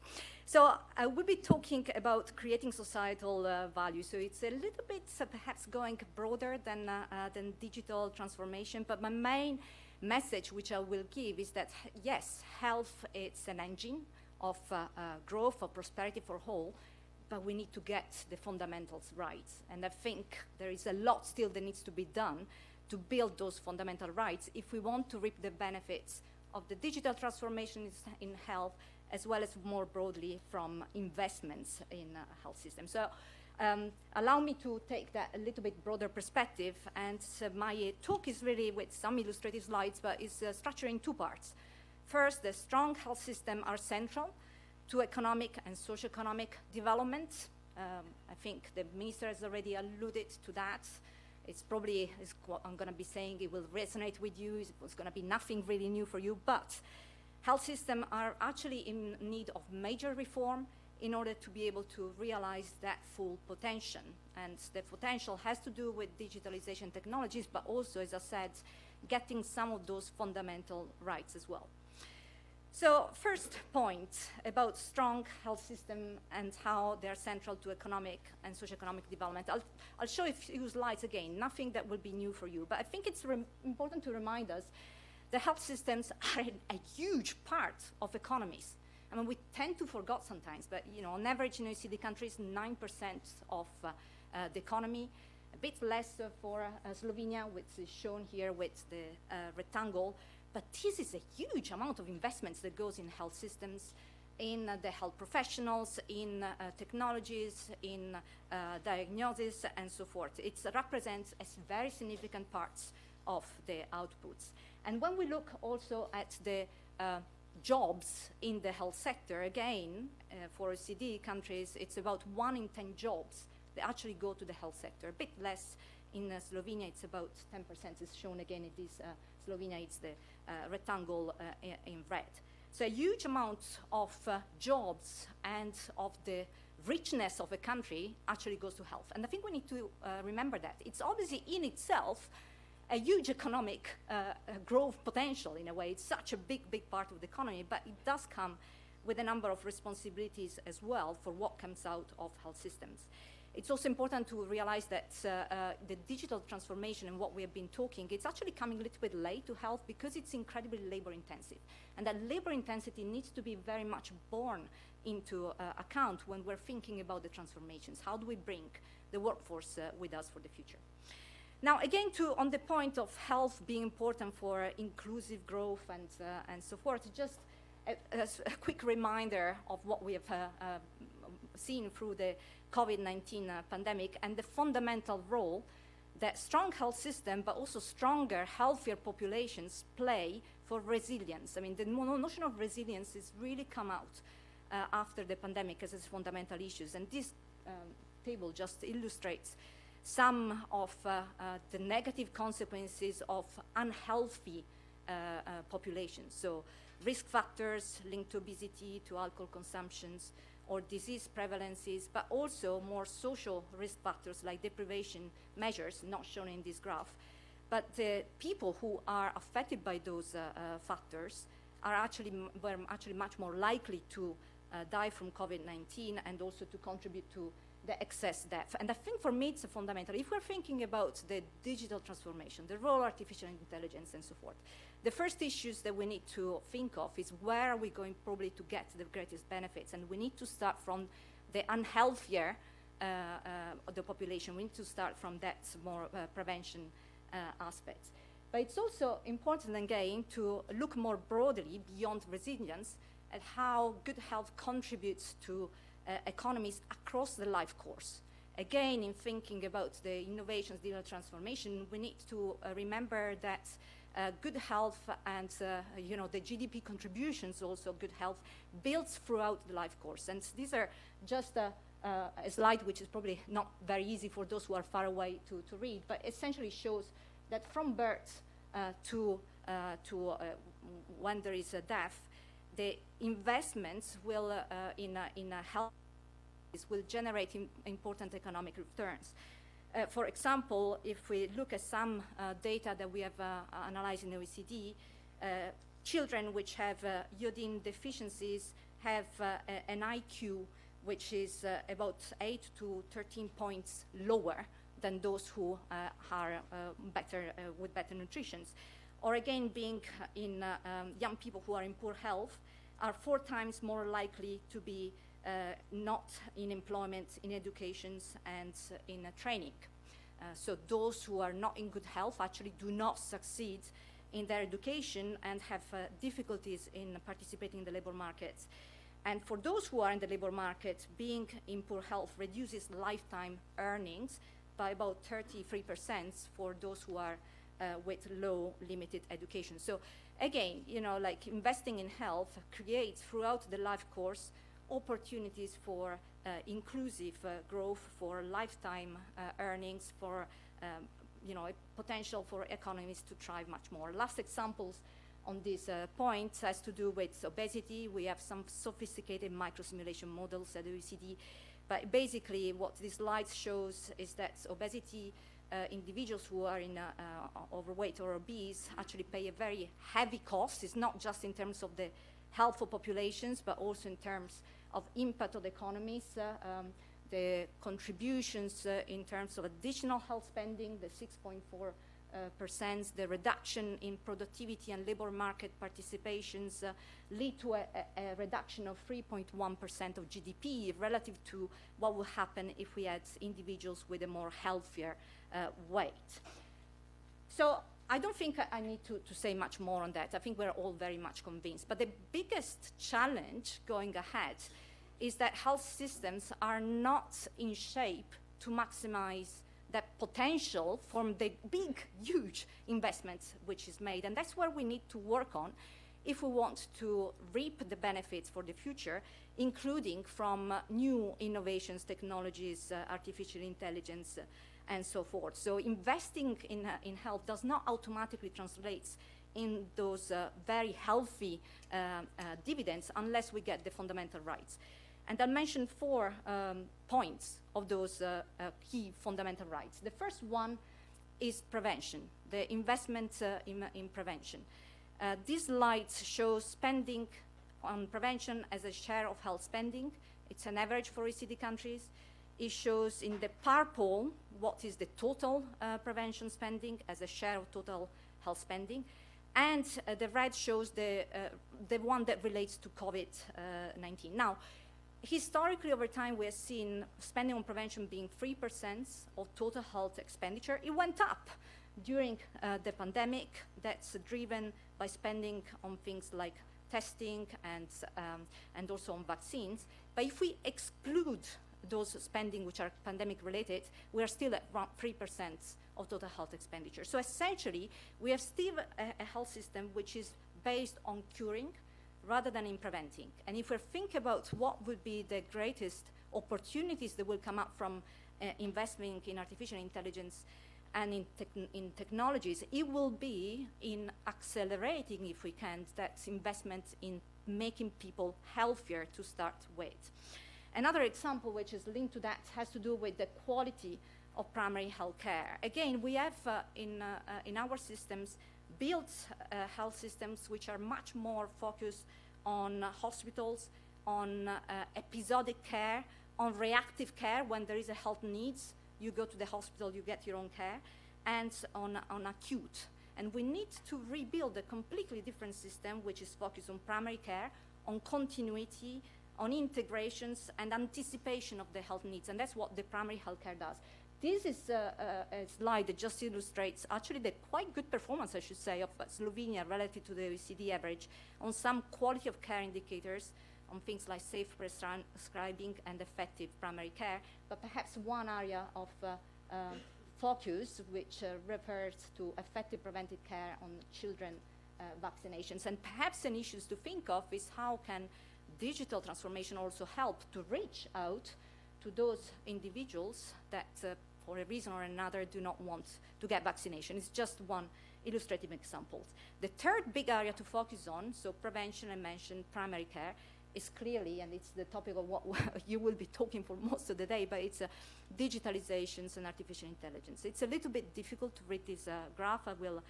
So I will be talking about creating societal value. So it's a little bit perhaps going broader than digital transformation, but my main message which I will give is that yes, health is an engine of growth, of prosperity for all, but we need to get the fundamentals right. And I think there is a lot still that needs to be done to build those fundamental rights if we want to reap the benefits of the digital transformations in health, as well as more broadly from investments in health systems. So allow me to take that a little bit broader perspective, and my talk is really with some illustrative slides, but it's structured in two parts. First, the strong health system are central to economic and socioeconomic development. I think the minister has already alluded to that. It's probably, what I'm going to be saying, it will resonate with you. It's going to be nothing really new for you, but health systems are actually in need of major reform in order to be able to realize that full potential. And the potential has to do with digitalization technologies, but also, as I said, getting some of those fundamental rights as well. So first point about strong health system and how they're central to economic and socioeconomic development. I'll show a few slides again, nothing that will be new for you, but I think it's important to remind us the health systems are a huge part of economies. I mean, we tend to forget sometimes, but on average in OECD countries, 9% of the economy, a bit less for Slovenia, which is shown here with the rectangle. But this is a huge amount of investments that goes in health systems, in the health professionals, in technologies, in diagnosis, and so forth. It represents as very significant parts of the outputs. And when we look also at the jobs in the health sector, again, for OECD countries, it's about 1 in 10 jobs that actually go to the health sector. A bit less in Slovenia, it's about 10%. It's shown again in this Slovenia, it's the rectangle in red. So a huge amount of jobs and of the richness of a country actually goes to health. And I think we need to remember that. It's obviously in itself a huge economic growth potential in a way. It's such a big part of the economy, but it does come with a number of responsibilities as well for what comes out of health systems. It's also important to realize that the digital transformation and what we have been talking, it's actually coming a little bit late to health because it's incredibly labor intensive. And that labor intensity needs to be very much borne into account when we're thinking about the transformations. How do we bring the workforce with us for the future? Now, again, on the point of health being important for inclusive growth and so forth, just a quick reminder of what we have seen through the COVID-19 pandemic and the fundamental role that strong health system, but also stronger, healthier populations play for resilience. I mean, the notion of resilience has really come out after the pandemic as its fundamental issues. And this table just illustrates some of the negative consequences of unhealthy populations. So risk factors linked to obesity, to alcohol consumptions, or disease prevalences, but also more social risk factors like deprivation measures, not shown in this graph. But the people who are affected by those factors are were actually much more likely to die from COVID-19 and also to contribute to the excess death. And I think for me it's fundamental. If we're thinking about the digital transformation, the role of artificial intelligence and so forth, the first issues that we need to think of is where are we going probably to get the greatest benefits, and we need to start from the unhealthier of the population. We need to start from that more prevention aspects. But it's also important again to look more broadly beyond resilience at how good health contributes to economies across the life course. Again, in thinking about the innovations, digital transformation, we need to remember that good health and you know, the GDP contributions, also good health, builds throughout the life course. And these are just a slide which is probably not very easy for those who are far away to read, but essentially shows that from birth to when there is a death, the investments will in health will generate important economic returns. For example, if we look at some data that we have analyzed in the OECD, children which have iodine deficiencies have an IQ which is about 8 to 13 points lower than those who are better with better nutrition. Or again, being in young people who are in poor health are 4 times more likely to be not in employment, in education, and in training. So those who are not in good health actually do not succeed in their education and have difficulties in participating in the labor markets. And for those who are in the labor market, being in poor health reduces lifetime earnings by about 33% for those who are with low limited education. So again, you know, like investing in health creates throughout the life course opportunities for inclusive growth, for lifetime earnings, for you know, a potential for economies to thrive much more. Last examples on this point has to do with obesity. We have some sophisticated microsimulation models at the OECD, but basically what this slide shows is that obesity individuals who are in overweight or obese actually pay a very heavy cost. It's not just in terms of the health of populations, but also in terms of impact of economies, the contributions in terms of additional health spending, the 6.4%, the reduction in productivity and labor market participations lead to a reduction of 3.1% of GDP relative to what would happen if we had individuals with a more healthier weight. So I don't think I need to say much more on that. I think we're all very much convinced. But the biggest challenge going ahead is that health systems are not in shape to maximize that potential from the big, huge investments which is made. And that's where we need to work on if we want to reap the benefits for the future, including from new innovations, technologies, artificial intelligence, and so forth. So investing in health does not automatically translate in those very healthy dividends unless we get the fundamental rights. And I'll mention 4 points of those key fundamental rights. The first one is prevention, the investment in prevention. This slide shows spending on prevention as a share of health spending. It's an average for OECD countries. It shows in the purple what is the total prevention spending as a share of total health spending. And the red shows the one that relates to COVID-19. Now, historically, over time, we have seen spending on prevention being 3% of total health expenditure. It went up during the pandemic. That's driven by spending on things like testing and also on vaccines. But if we exclude those spending which are pandemic related, we are still at around 3% of total health expenditure. So essentially, we have still a health system which is based on curing rather than in preventing. And if we think about what would be the greatest opportunities that will come up from investing in artificial intelligence and in technologies, it will be in accelerating, if we can, that investment in making people healthier to start with. Another example which is linked to that has to do with the quality of primary health care. Again, we have in our systems built health systems which are much more focused on hospitals, on episodic care, on reactive care when there is a health needs. You go to the hospital, you get your own care, and on acute. And we need to rebuild a completely different system which is focused on primary care, on continuity, on integrations and anticipation of the health needs. And that's what the primary healthcare does. This is a slide that just illustrates actually the quite good performance, I should say, of Slovenia relative to the OECD average on some quality of care indicators, on things like safe prescribing and effective primary care, but perhaps one area of focus which refers to effective preventive care on children vaccinations. And perhaps an issue to think of is how can digital transformation also help to reach out to those individuals that for a reason or another do not want to get vaccination. It's just one illustrative example. The third big area to focus on, so prevention, I mentioned primary care, is clearly, and it's the topic of what you will be talking for most of the day, but it's digitalizations and artificial intelligence. It's a little bit difficult to read this graph. I will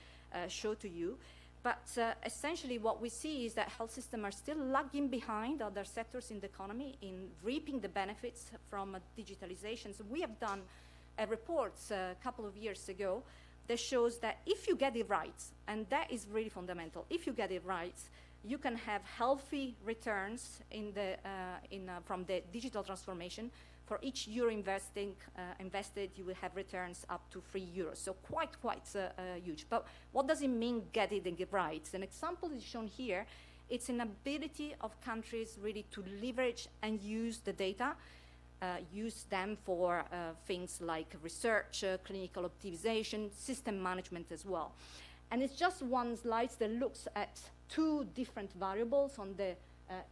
show to you. But essentially what we see is that health systems are still lagging behind other sectors in the economy in reaping the benefits from digitalization. So we have done a report a couple of years ago that shows that if you get it right, and that is really fundamental, if you get it right, you can have healthy returns in the, from the digital transformation. For each euro invested, you will have returns up to €3. So quite huge. But what does it mean get it and get right? An example is shown here. It's an ability of countries really to leverage and use the data, use them for things like research, clinical optimization, system management as well. And it's just one slide that looks at two different variables. On the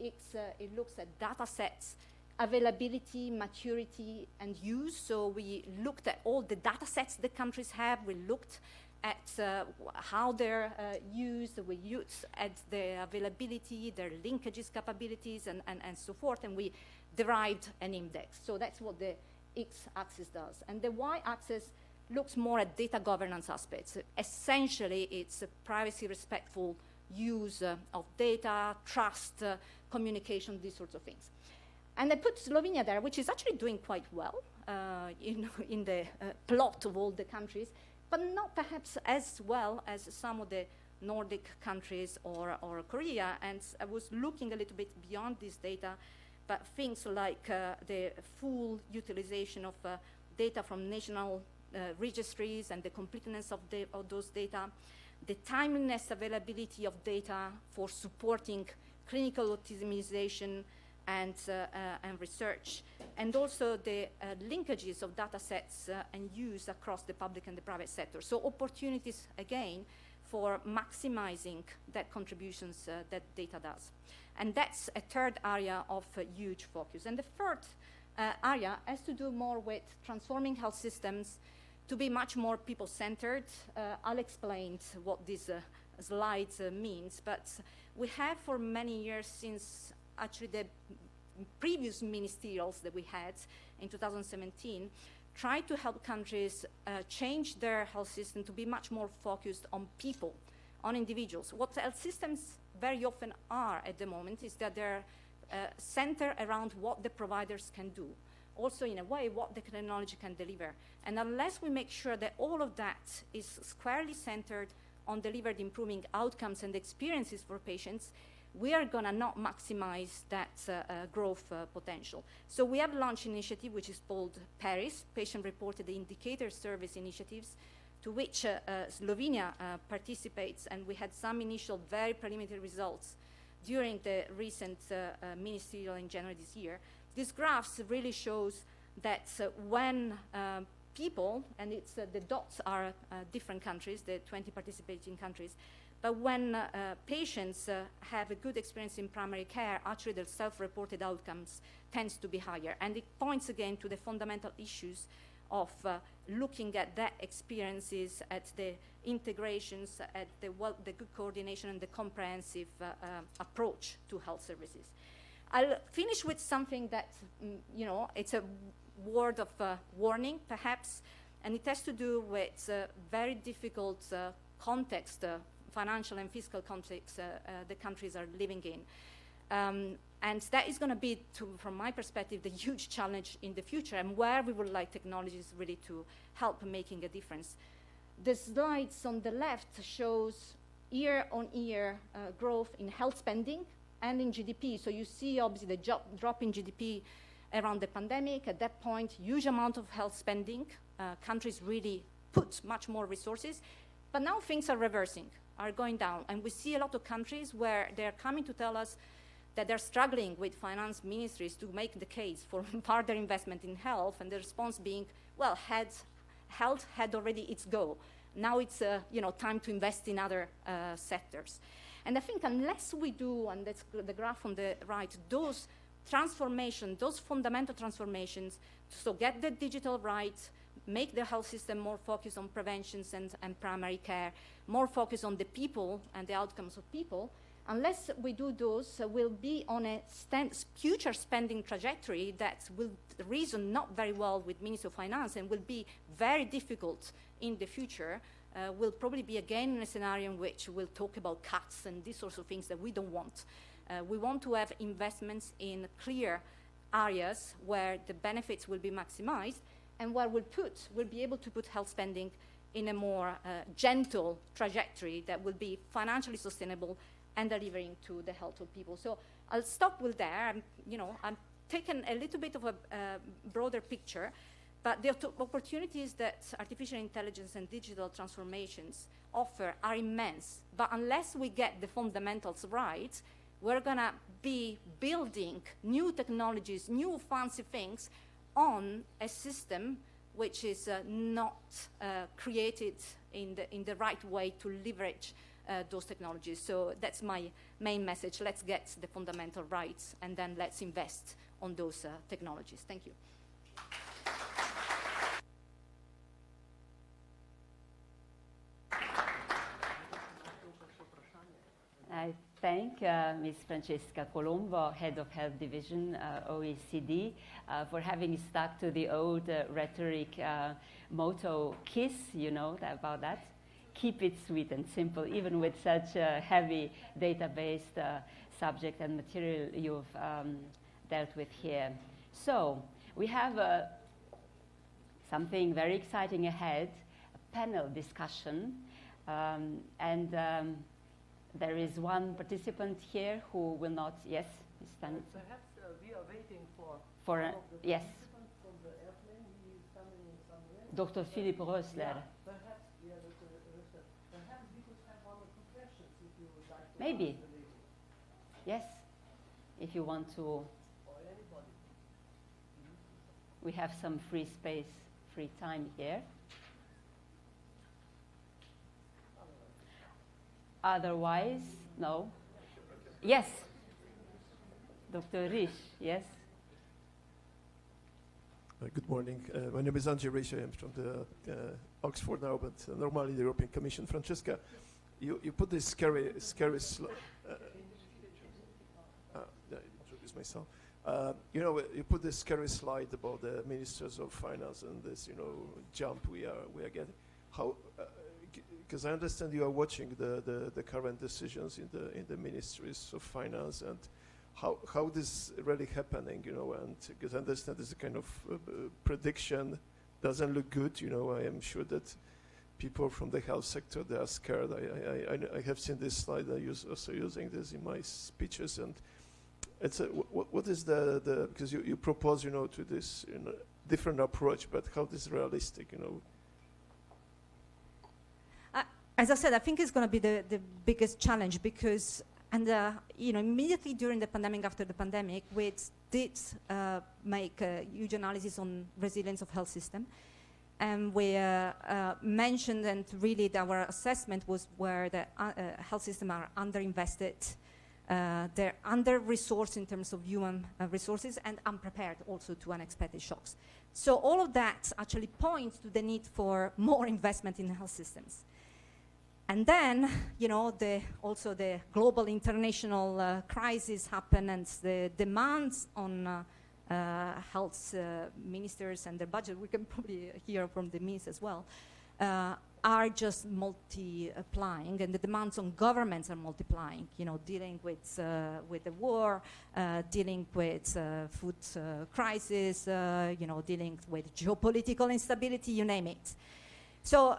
X, it looks at data sets, availability, maturity, and use. So we looked at all the data sets the countries have. We looked at how they're used. We looked at their availability, their linkages capabilities, and so forth. And we derived an index. So that's what the X-axis does. And the Y-axis looks more at data governance aspects. Essentially, it's a privacy-respectful use of data, trust, communication, these sorts of things. And I put Slovenia there, which is actually doing quite well in the plot of all the countries, but not perhaps as well as some of the Nordic countries or Korea. And I was looking a little bit beyond this data, but things like the full utilization of data from national registries and the completeness of those data, the timeliness availability of data for supporting clinical optimization and research, and also the linkages of data sets and use across the public and the private sector. So opportunities, again, for maximizing that contributions that data does. And that's a third area of huge focus. And the fourth area has to do more with transforming health systems to be much more people-centered. I'll explain what this slide means, but we have for many years, since actually the previous ministerials that we had in 2017, tried to help countries change their health system to be much more focused on people, on individuals. What health systems very often are at the moment is that they're centered around what the providers can do. Also, in a way, what the technology can deliver. And unless we make sure that all of that is squarely centered on delivered improving outcomes and experiences for patients, we are going to not maximize that growth potential. So we have launched an initiative which is called PARIS, Patient-Reported Indicator Service Initiatives, to which Slovenia participates, and we had some initial very preliminary results during the recent ministerial in January this year. This graph really shows that when people, and it's the dots are different countries, the 20 participating countries, but when patients have a good experience in primary care, actually their self-reported outcomes tends to be higher. And it points again to the fundamental issues of looking at that experiences, at the integrations, at the good coordination and the comprehensive approach to health services. I'll finish with something that, it's a word of warning, perhaps, and it has to do with very difficult context, financial and fiscal context the countries are living in. And that is going to be, from my perspective, the huge challenge in the future, and where we would like technologies really to help making a difference. The slides on the left shows year-on-year growth in health spending and in GDP. So you see, obviously, the drop in GDP around the pandemic. At that point, huge amount of health spending. Countries really put much more resources. But now things are reversing, are going down. And we see a lot of countries where they're coming to tell us that they're struggling with finance ministries to make the case for further investment in health, and the response being, well, health had already its go. Now it's time to invest in other sectors. And I think unless we do, and that's the graph on the right, those transformations, those fundamental transformations, so get the digital right, make the health system more focused on preventions and primary care, more focused on the people and the outcomes of people, unless we do those, we'll be on a future spending trajectory that will reason not very well with Ministry of Finance and will be very difficult in the future. We'll probably be again in a scenario in which we'll talk about cuts and these sorts of things that we don't want. We want to have investments in clear areas where the benefits will be maximized and where we'll be able to put health spending in a more gentle trajectory that will be financially sustainable and delivering to the health of people. So I'll stop with there. I'm taking a little bit of a broader picture, but the opportunities that artificial intelligence and digital transformations offer are immense. But unless we get the fundamentals right, we're gonna be building new technologies, new fancy things on a system which is not created in the right way to leverage those technologies. So that's my main message. Let's get the fundamental rights, and then let's invest on those technologies. Thank you. I thank Ms. Francesca Colombo, Head of Health Division, OECD, for having stuck to the old rhetoric motto, KISS, you know about that. Keep it sweet and simple, even with such a heavy database subject and material you've dealt with here. So we have something very exciting ahead, a panel discussion, and there is one participant here who will not, yes, Ms. Stanitz. Perhaps we are waiting for yes. From the airplane. He is coming somewhere. Dr. Philipp Rösler. Yeah, perhaps, yeah, Dr. Rösler. Perhaps we could have one or two questions if you would like to. Maybe. ask the lady. Yes, if you want to. Or anybody. We have some free space, free time here. Otherwise, no. Yes. Dr. Risch, yes. Good morning. My name is Andrzej Risch. I'm from the Oxford now, but normally the European Commission. Francesca, you put this scary slide. Introduce myself. You put this scary slide about the ministers of finance and this, jump we are getting. How? Because I understand you are watching the current decisions in the ministries of finance, and how this really happening, and because I understand this kind of prediction doesn't look good, I am sure that people from the health sector, they are scared. I have seen this slide. I also using this in my speeches, and it's what is the because you propose, to this different approach, but how this is realistic, As I said, I think it's going to be the biggest challenge because, immediately during the pandemic, after the pandemic, we did make a huge analysis on resilience of health system. And we mentioned, and really our assessment was where the health system are underinvested, they're under-resourced in terms of human resources, and unprepared also to unexpected shocks. So all of that actually points to the need for more investment in health systems. And then, also the global international crisis happened, and the demands on health ministers and their budget, we can probably hear from the ministers as well, are just multiplying, and the demands on governments are multiplying. You know, dealing with the war, dealing with food crisis, you know, dealing with geopolitical instability, you name it. So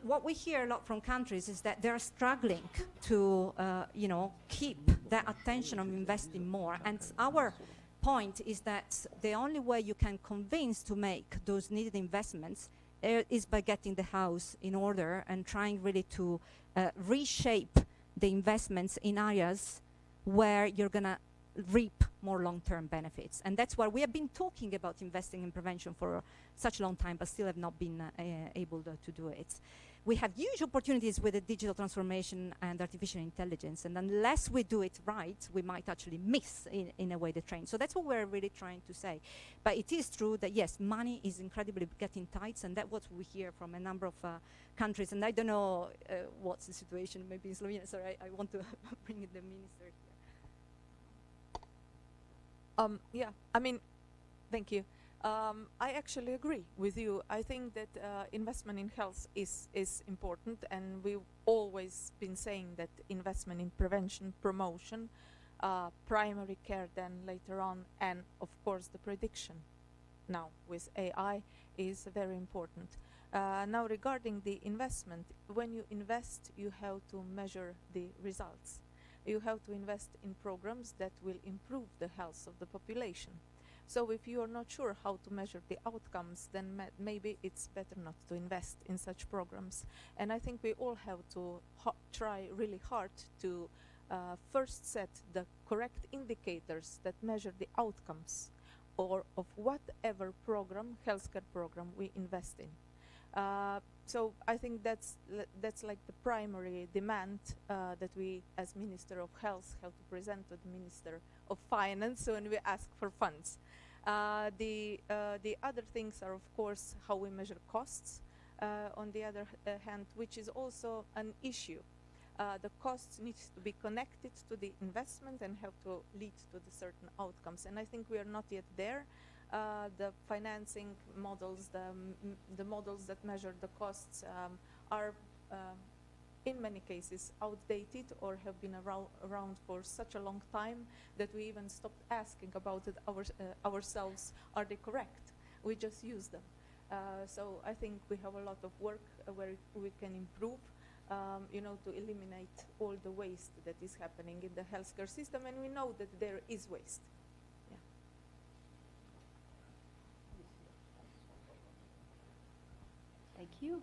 what we hear a lot from countries is that they're struggling to, you know, keep that attention on investing more. And our point is that the only way you can convince to make those needed investments is by getting the house in order and trying really to reshape the investments in areas where you're going to reap more long-term benefits. And that's why we have been talking about investing in prevention for such a long time, but still have not been able to do it. We have huge opportunities with the digital transformation and artificial intelligence, and unless we do it right, we might actually miss, in a way, the train. So that's what we're really trying to say. But it is true that, yes, money is incredibly getting tight, and that's what we hear from a number of countries. And I don't know what's the situation, maybe in Slovenia. Sorry, I want to bring in the minister here. Yeah, I mean, thank you. I actually agree with you. I think that investment in health is important, and we've always been saying that investment in prevention, promotion, primary care then later on, and of course the prediction now with AI is very important. Now regarding the investment, when you invest, you have to measure the results. You have to invest in programs that will improve the health of the population. So if you are not sure how to measure the outcomes, then maybe it's better not to invest in such programs. And I think we all have to try really hard to first set the correct indicators that measure the outcomes or of whatever program, healthcare program we invest in. So I think that's like the primary demand that we as Minister of Health have to present to the Minister of Finance when we ask for funds. The other things are, of course, how we measure costs, on the other hand, which is also an issue. The costs need to be connected to the investment and have to lead to the certain outcomes. And I think we are not yet there. The financing models, the models that measure the costs are in many cases outdated or have been around for such a long time that we even stopped asking about it ourselves, are they correct? We just use them. So I think we have a lot of work where we can improve, you know, to eliminate all the waste that is happening in the healthcare system, and we know that there is waste. Thank you.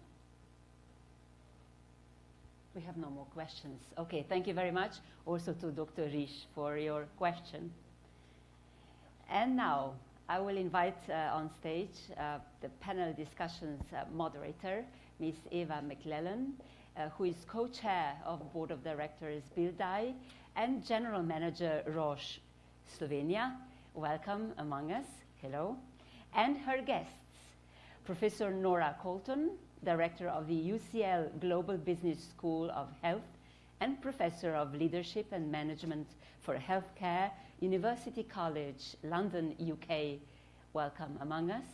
We have no more questions. Okay, thank you very much also to Dr. Risch for your question. And now I will invite on stage the panel discussions moderator, Ms. Eva McClellan, who is co-chair of Board of Directors BILDAI and General Manager Roche Slovenia. Welcome among us. Hello. And her guests, Professor Nora Colton, Director of the UCL Global Business School of Health and Professor of Leadership and Management for Healthcare, University College, London, UK. Welcome among us.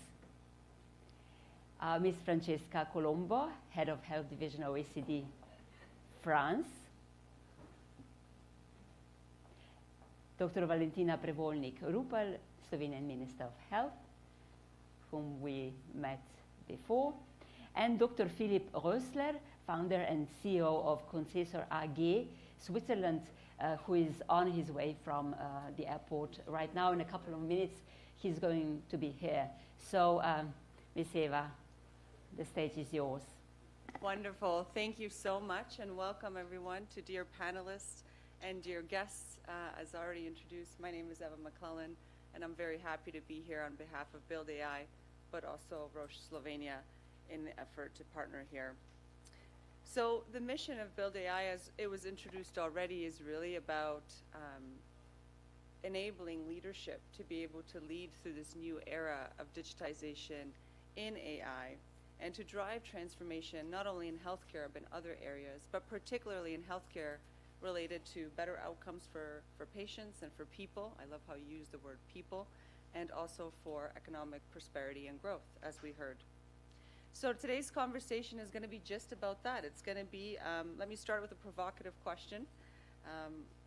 Ms. Francesca Colombo, Head of Health Division OECD, France. Dr. Valentina Prevolnik, Rupel, Slovenian Minister of Health, whom we met before, and Dr. Philipp Rösler, founder and CEO of Concessor AG, Switzerland, who is on his way from the airport right now. In a couple of minutes, he's going to be here. So, Ms. Eva, the stage is yours. Wonderful. Thank you so much, and welcome everyone to dear panelists and dear guests. As already introduced, my name is Eva McClellan, and I'm very happy to be here on behalf of BILDAI, but also Roche Slovenia in the effort to partner here. So the mission of BILDAI, as it was introduced already, is really about enabling leadership to be able to lead through this new era of digitization in AI, and to drive transformation not only in healthcare but in other areas, but particularly in healthcare related to better outcomes for patients and for people. I love how you use the word people, and also for economic prosperity and growth, as we heard. So today's conversation is going to be just about that. It's going to be, let me start with a provocative question.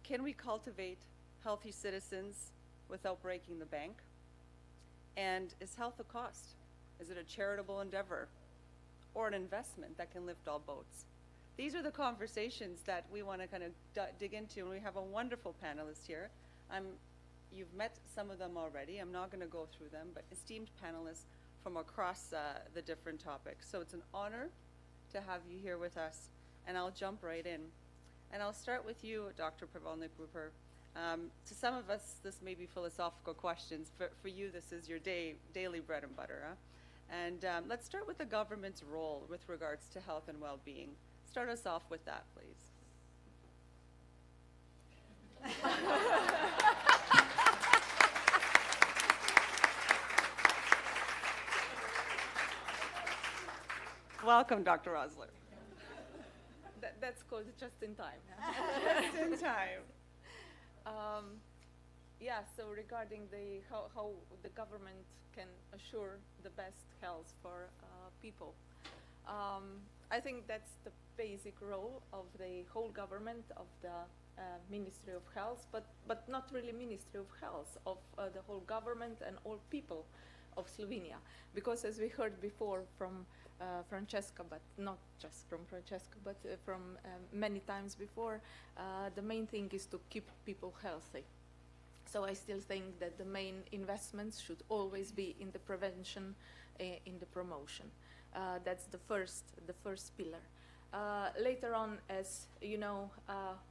Can we cultivate healthy citizens without breaking the bank? And is health a cost? Is it a charitable endeavor or an investment that can lift all boats? These are the conversations that we want to kind of dig into, and we have a wonderful panelist here. You've met some of them already. I'm not going to go through them, but esteemed panelists from across the different topics. So it's an honor to have you here with us, and I'll jump right in. And I'll start with you, Dr. Prevolnik Rupel. To some of us, this may be philosophical questions. For you, this is your daily bread and butter. Huh? And let's start with the government's role with regards to health and well-being. Start us off with that, please. Welcome, Dr. Rosler. That's called just in time. Just in time. Yeah, so regarding how the government can assure the best health for people, I think that's the basic role of the whole government, of the Ministry of Health, but not really Ministry of Health, of the whole government and all people of Slovenia. Because as we heard before from Francesca, but not just from Francesca, but from many times before, the main thing is to keep people healthy. So I still think that the main investments should always be in the prevention, in the promotion. That's the first pillar. Later on, as you know,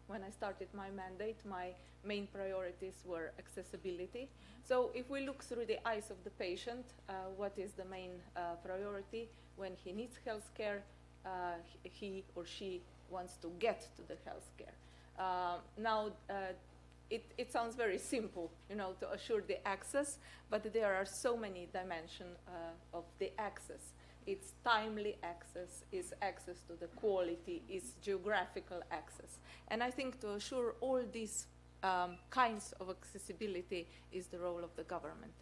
when I started my mandate, my main priorities were accessibility. So if we look through the eyes of the patient, what is the main priority? When he needs health care, he or she wants to get to the health care. Now, it sounds very simple, you know, to assure the access, but there are so many dimensions of the access. It's timely access, it's access to the quality, it's geographical access. And I think to assure all these kinds of accessibility is the role of the government.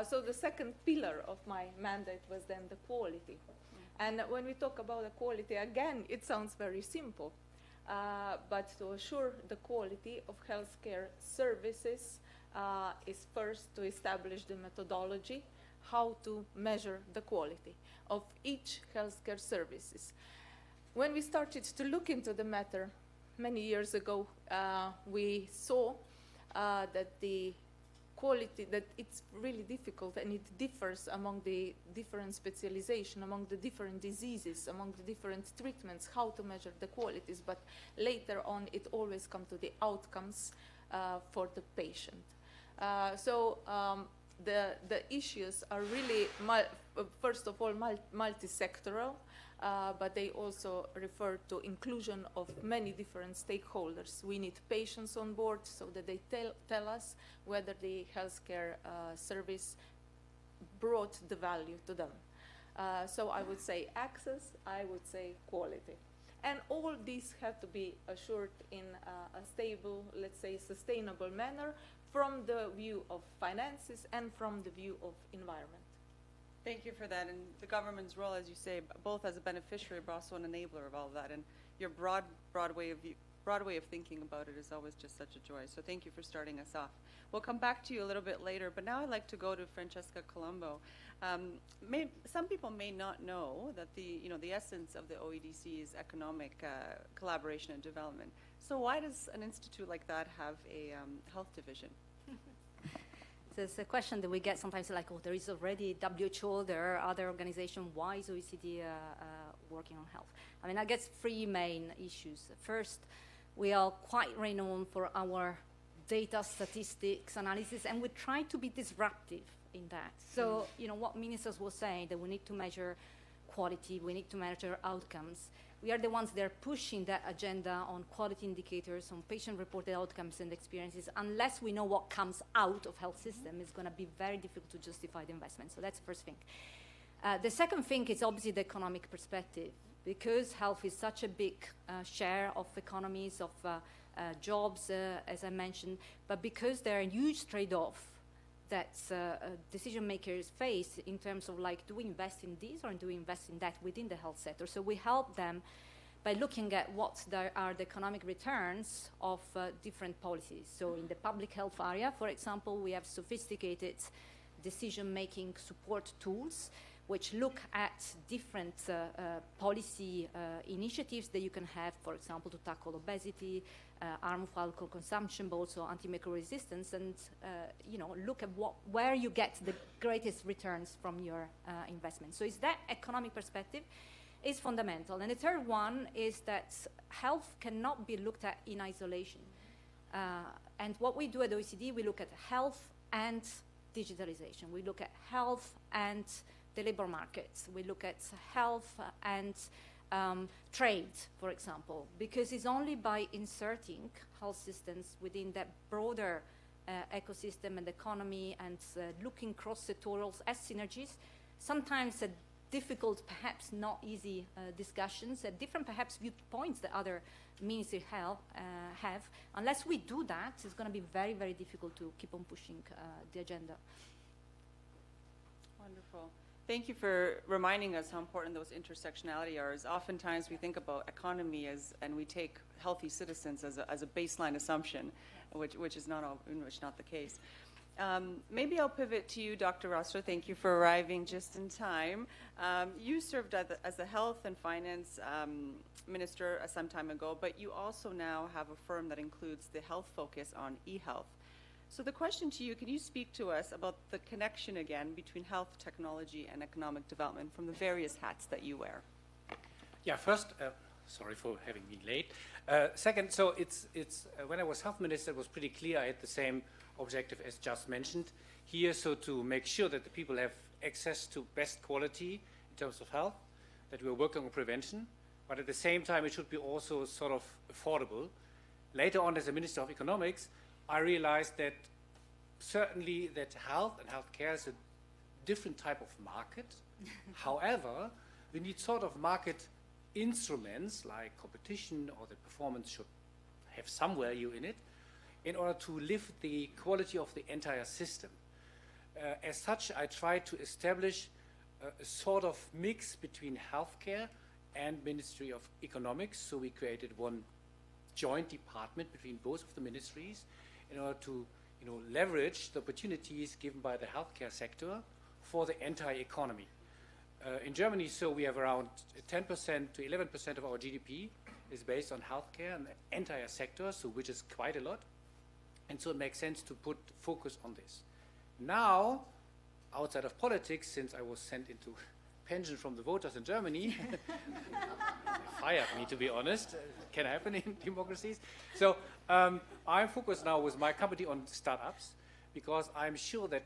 So the second pillar of my mandate was then the quality. And when we talk about the quality, again, it sounds very simple. But to assure the quality of healthcare services is first to establish the methodology, how to measure the quality of each healthcare services. When we started to look into the matter many years ago, we saw that the quality, that it's really difficult and it differs among the different specialization, among the different diseases, among the different treatments, how to measure the qualities, but later on it always comes to the outcomes for the patient. The issues are really, first of all, multi-sectoral, but they also refer to inclusion of many different stakeholders. We need patients on board so that they tell us whether the healthcare service brought the value to them. So I would say access, I would say quality. And all these have to be assured in a stable, let's say, sustainable manner from the view of finances and from the view of environment. Thank you for that. And the government's role, as you say, both as a beneficiary but also an enabler of all of that. And your broad way of thinking about it is always just such a joy. So thank you for starting us off. We'll come back to you a little bit later, but now I'd like to go to Francesca Colombo. Some people may not know that the essence of the OEDC is economic collaboration and development. So why does an institute like that have a health division? So it's a question that we get sometimes, like, oh, there is already WHO, there are other organizations, why is OECD working on health? I mean, I guess three main issues. First, we are quite renowned for our data, statistics, analysis, and we try to be disruptive in that. So, you know, what ministers were saying, that we need to measure quality, we need to measure outcomes. We are the ones that are pushing that agenda on quality indicators, on patient-reported outcomes and experiences. Unless we know what comes out of health system, it's going to be very difficult to justify the investment. So that's the first thing. The second thing is obviously the economic perspective. Because health is such a big share of economies, of jobs, as I mentioned, but because there are huge trade-offs, that decision makers face in terms of like, do we invest in this or do we invest in that within the health sector? So we help them by looking at what are the economic returns of different policies. So in the public health area, for example, we have sophisticated decision-making support tools which look at different policy initiatives that you can have, for example, to tackle obesity, harmful alcohol consumption, but also antimicrobial resistance, and look at where you get the greatest returns from your investment. So it's that economic perspective is fundamental. And the third one is that health cannot be looked at in isolation. And what we do at OECD, we look at health and digitalization. We look at health and the labor markets. We look at health and trade, for example, because it's only by inserting health systems within that broader ecosystem and economy and looking cross-sectorals as synergies, sometimes at difficult, perhaps not easy discussions, at different perhaps viewpoints that other ministries have. Unless we do that, it's going to be very, very difficult to keep on pushing the agenda. Wonderful. Thank you for reminding us how important those intersectionality are. Oftentimes we think about economy and we take healthy citizens as a baseline assumption, which is not the case. Maybe I'll pivot to you, Dr. Rosser. Thank you for arriving just in time. You served as the health and finance minister some time ago, but you also now have a firm that includes the health focus on e-health. So the question to you, can you speak to us about the connection again between health, technology, and economic development from the various hats that you wear? Yeah, first, sorry for having been late. Second, so it's when I was health minister, it was pretty clear I had the same objective as just mentioned here, so to make sure that the people have access to best quality in terms of health, that we're working on prevention, but at the same time it should be also sort of affordable. Later on, as a Minister of Economics, I realized that certainly that health and healthcare is a different type of market. However, we need sort of market instruments like competition, or the performance should have some value in it, in order to lift the quality of the entire system. As such, I tried to establish a sort of mix between healthcare and Ministry of Economics. So we created one joint department between both of the ministries in order to leverage the opportunities given by the healthcare sector for the entire economy. In Germany, so we have around 10% to 11% of our GDP is based on healthcare and the entire sector, so which is quite a lot. And so it makes sense to put focus on this. Now, outside of politics, since I was sent into pension from the voters in Germany, they fired me, to be honest. Can happen in democracies. So I'm focused now with my company on startups, because I'm sure that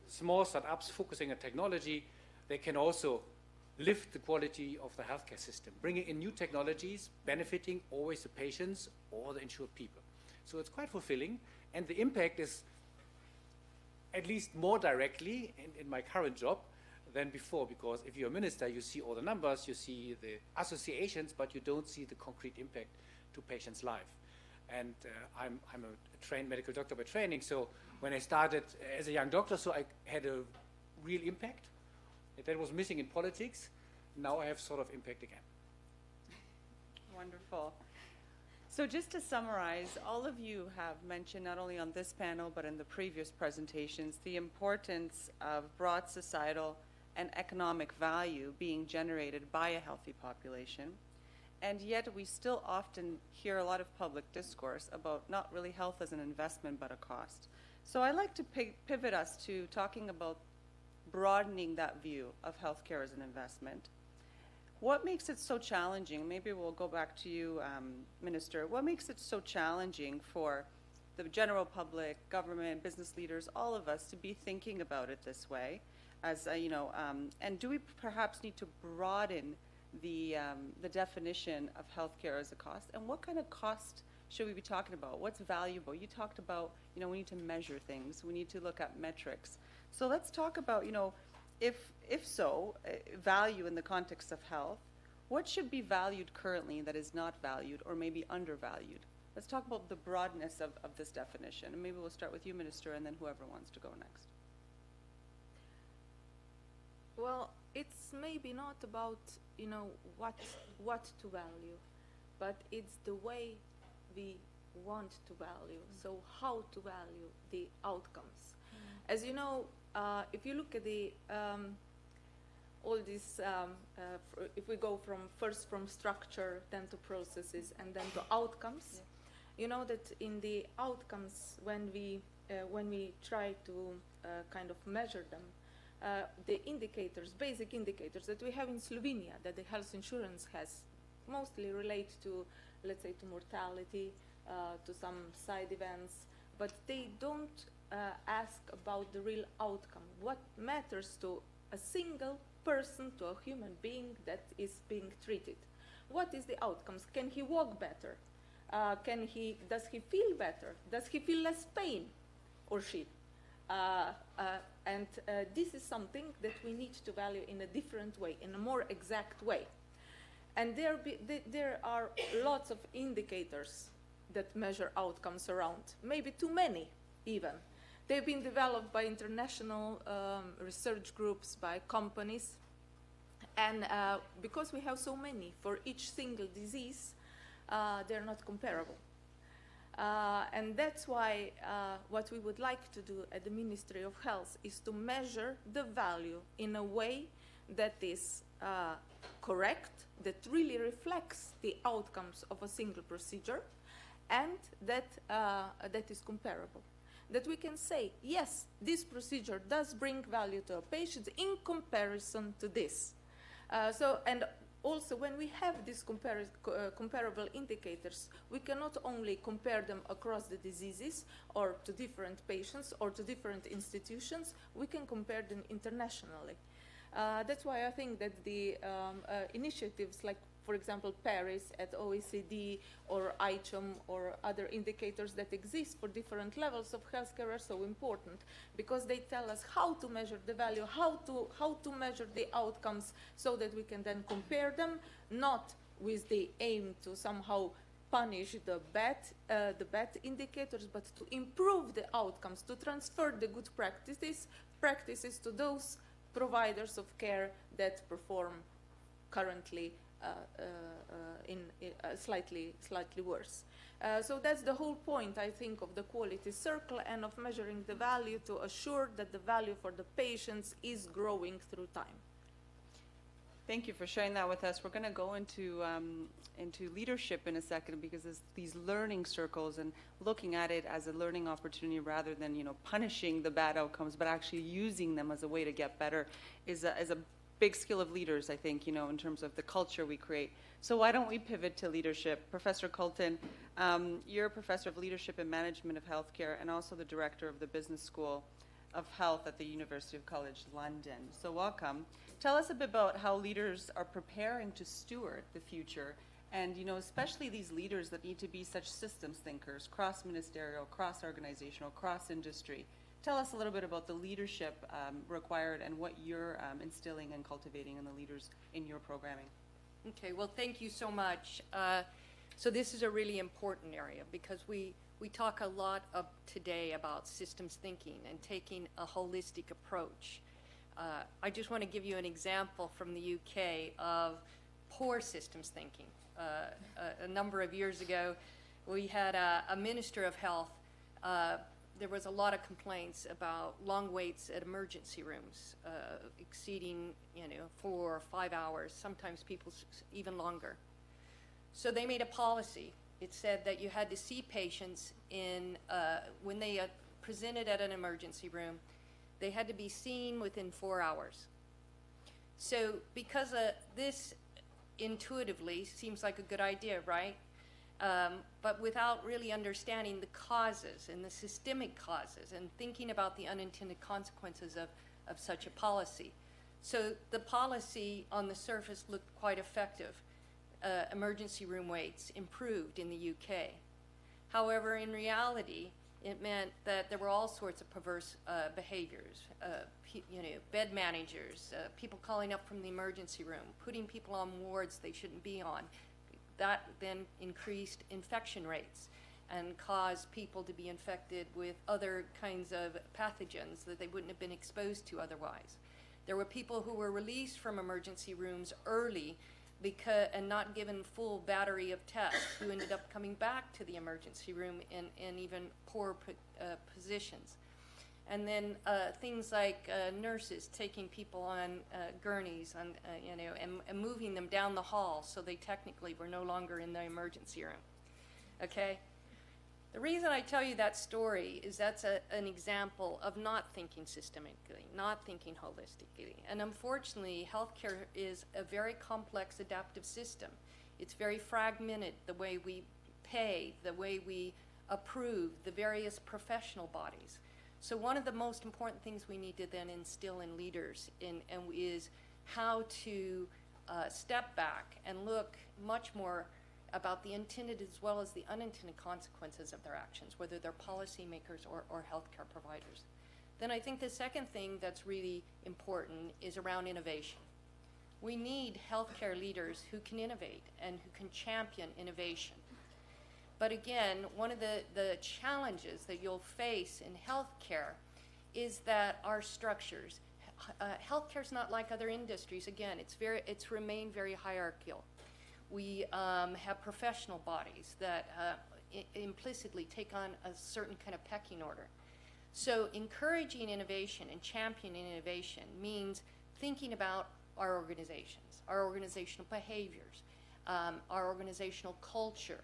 small startups focusing on technology, they can also lift the quality of the healthcare system, bringing in new technologies, benefiting always the patients or the insured people. So it's quite fulfilling, and the impact is at least more directly in my current job than before, because if you're a minister, you see all the numbers, you see the associations, but you don't see the concrete impact to patients' life. And I'm a trained medical doctor by training, so when I started as a young doctor, so I had a real impact. That was missing in politics. Now I have sort of impact again. Wonderful. So just to summarize, all of you have mentioned, not only on this panel, but in the previous presentations, the importance of broad societal and economic value being generated by a healthy population. And yet we still often hear a lot of public discourse about not really health as an investment, but a cost. So I'd like to pivot us to talking about broadening that view of healthcare as an investment. What makes it so challenging? Maybe we'll go back to you, Minister. What makes it so challenging for the general public, government, business leaders, all of us to be thinking about it this way? As and do we perhaps need to broaden the definition of healthcare as a cost? And what kind of cost should we be talking about? What's valuable? You talked about, we need to measure things. We need to look at metrics. So let's talk about, if so, value in the context of health. What should be valued currently that is not valued or maybe undervalued? let's talk about the broadness of this definition. And maybe we'll start with you, Minister, and then whoever wants to go next. Well, it's maybe not about, you know, what to value, but it's the way we want to value. So how to value the outcomes. As you know, if you look at the all this, if we go first from structure, then to processes, and then to outcomes, you know that in the outcomes, when we try to kind of measure them, the indicators, basic indicators that we have in Slovenia, that the health insurance has, mostly relate to, let's say, to mortality, to some side events, but they don't ask about the real outcome. What matters to a single person, to a human being that is being treated? What is the outcomes? Can he walk better? Does he feel better? Does he feel less pain, or she? And this is something that we need to value in a different way, in a more exact way. And there are lots of indicators that measure outcomes around, maybe too many even. They've been developed by international research groups, by companies, and because we have so many for each single disease, they're not comparable. And that's why what we would like to do at the Ministry of Health is to measure the value in a way that is correct, that really reflects the outcomes of a single procedure, and that is comparable. That we can say, yes, this procedure does bring value to a patient in comparison to this. And also, when we have these comparable indicators, we can not only compare them across the diseases or to different patients or to different institutions, we can compare them internationally. That's why I think that the initiatives like, for example, Paris at OECD or ICHOM or other indicators that exist for different levels of healthcare are so important, because they tell us how to measure the value, how to measure the outcomes, so that we can then compare them, not with the aim to somehow punish the bad indicators, but to improve the outcomes, to transfer the good practices to those providers of care that perform currently slightly worse. So that's the whole point, I think, of the quality circle and of measuring the value, to assure that the value for the patients is growing through time. Thank you for sharing that with us. We're going to go into leadership in a second, because these learning circles and looking at it as a learning opportunity rather than, you know, punishing the bad outcomes, but actually using them as a way to get better is a big skill of leaders, I think, you know, in terms of the culture we create. So why don't we pivot to leadership? Professor Colton, you're a professor of leadership and management of healthcare and also the director of the Business School of Health at the University of College London. So welcome. Tell us a bit about how leaders are preparing to steward the future, and, you know, especially these leaders that need to be such systems thinkers, cross-ministerial, cross-organizational, cross-industry. Tell us a little bit about the leadership required and what you're instilling and cultivating in the leaders in your programming. Okay, well, thank you so much. So this is a really important area, because we talk a lot today about systems thinking and taking a holistic approach. I just want to give you an example from the UK of poor systems thinking. A number of years ago, we had a Minister of Health. There was a lot of complaints about long waits at emergency rooms, exceeding, 4 or 5 hours, sometimes people even longer. So they made a policy. It said that you had to see patients when they presented at an emergency room, they had to be seen within 4 hours. So because this intuitively seems like a good idea, right? But without really understanding the causes and the systemic causes and thinking about the unintended consequences of such a policy. So the policy on the surface looked quite effective. Emergency room waits improved in the UK. However, in reality, it meant that there were all sorts of perverse behaviors, bed managers, people calling up from the emergency room, putting people on wards they shouldn't be on. That then increased infection rates. and cause people to be infected with other kinds of pathogens that they wouldn't have been exposed to otherwise. There were people who were released from emergency rooms early and not given full battery of tests, who ended up coming back to the emergency room in even poorer positions. And then things like nurses taking people on gurneys and moving them down the hall so they technically were no longer in the emergency room. Okay? The reason I tell you that story is that's an example of not thinking systemically, not thinking holistically. And unfortunately, healthcare is a very complex adaptive system. It's very fragmented, the way we pay, the way we approve, the various professional bodies. So one of the most important things we need to then instill in leaders is how to step back and look much more about the intended as well as the unintended consequences of their actions, whether they're policymakers or healthcare providers. Then I think the second thing that's really important is around innovation. We need healthcare leaders who can innovate and who can champion innovation. But again, one of the challenges that you'll face in healthcare is that our structures, healthcare's not like other industries. Again, it's remained very hierarchical. We have professional bodies that implicitly take on a certain kind of pecking order. So encouraging innovation and championing innovation means thinking about our organizations, our organizational behaviors, our organizational culture.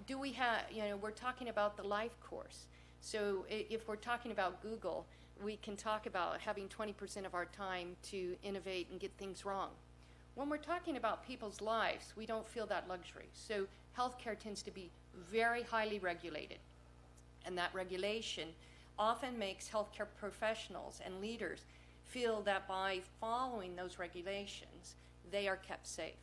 Do we have, we're talking about the life course. So if we're talking about Google, we can talk about having 20% of our time to innovate and get things wrong. When we're talking about people's lives, we don't feel that luxury. So healthcare tends to be very highly regulated. And that regulation often makes healthcare professionals and leaders feel that by following those regulations, they are kept safe.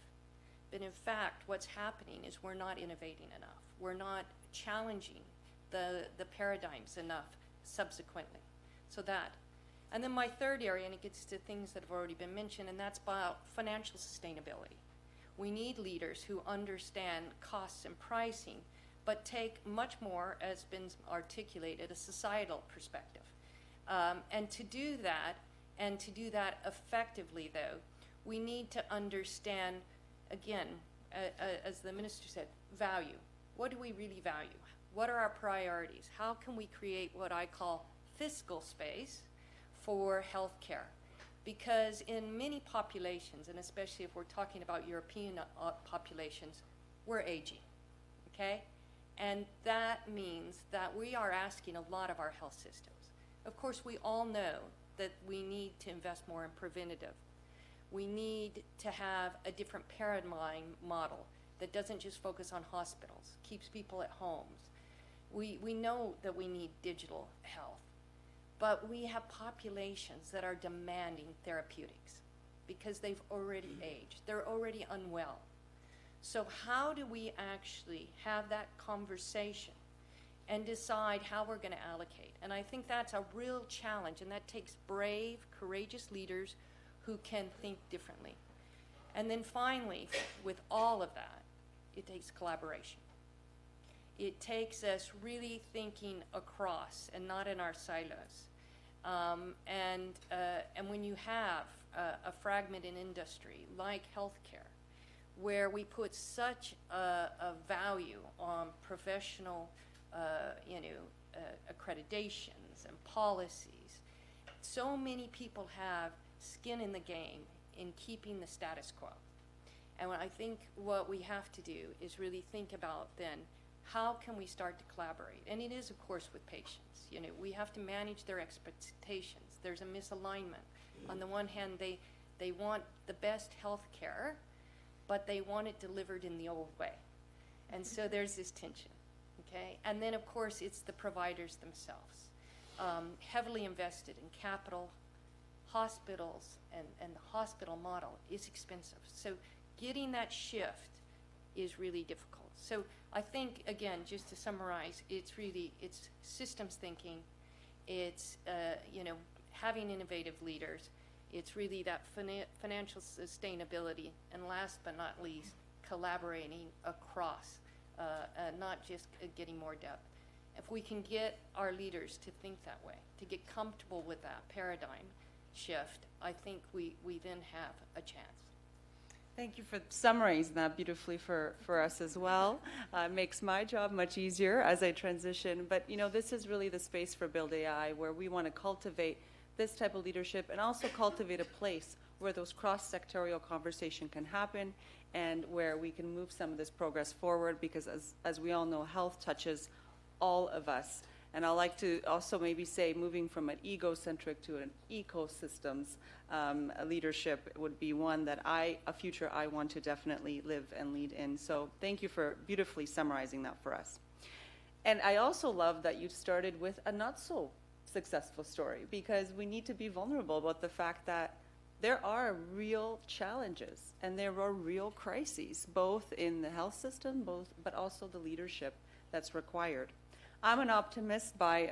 But in fact, what's happening is we're not innovating enough. We're not challenging the paradigms enough subsequently. So that. And then my third area, and it gets to things that have already been mentioned, and that's about financial sustainability. We need leaders who understand costs and pricing, but take much more, as been articulated, a societal perspective. And to do that effectively, though, we need to understand, again, as the minister said, value. What do we really value? What are our priorities? How can we create what I call fiscal space for healthcare? Because in many populations, and especially if we're talking about European populations, we're aging, okay? And that means that we are asking a lot of our health systems. Of course, we all know that we need to invest more in preventative. We need to have a different paradigm model that doesn't just focus on hospitals, keeps people at homes. We know that we need digital health. But we have populations that are demanding therapeutics because they've already aged. They're already unwell. So how do we actually have that conversation and decide how we're going to allocate? And I think that's a real challenge, and that takes brave, courageous leaders who can think differently. And then finally, with all of that, it takes collaboration. It takes us really thinking across and not in our silos. And when you have a fragmented industry like healthcare, where we put such a value on professional, accreditations and policies, so many people have skin in the game in keeping the status quo. And I think what we have to do is really think about then, how can we start to collaborate? And it is, of course, with patients. We have to manage their expectations. There's a misalignment. On the one hand, they want the best health care, but they want it delivered in the old way. And so there's this tension, okay? And then, of course, it's the providers themselves. Heavily invested in capital, hospitals, and the hospital model is expensive. So getting that shift is really difficult. So I think, again, just to summarize, it's systems thinking, it's having innovative leaders, it's really that financial sustainability, and last but not least, collaborating across not just getting more depth. If we can get our leaders to think that way, to get comfortable with that paradigm shift, I think we then have a chance. Thank you for summarizing that beautifully for us as well. It makes my job much easier as I transition. But, you know, this is really the space for BILDAI where we want to cultivate this type of leadership and also cultivate a place where those cross-sectorial conversation can happen and where we can move some of this progress forward, because as we all know, health touches all of us. And I like to also maybe say, moving from an egocentric to an ecosystems leadership would be one that a future I want to definitely live and lead in. So thank you for beautifully summarizing that for us. And I also love that you started with a not so successful story, because we need to be vulnerable about the fact that there are real challenges and there are real crises, both in the health system, but also the leadership that's required. I'm an optimist by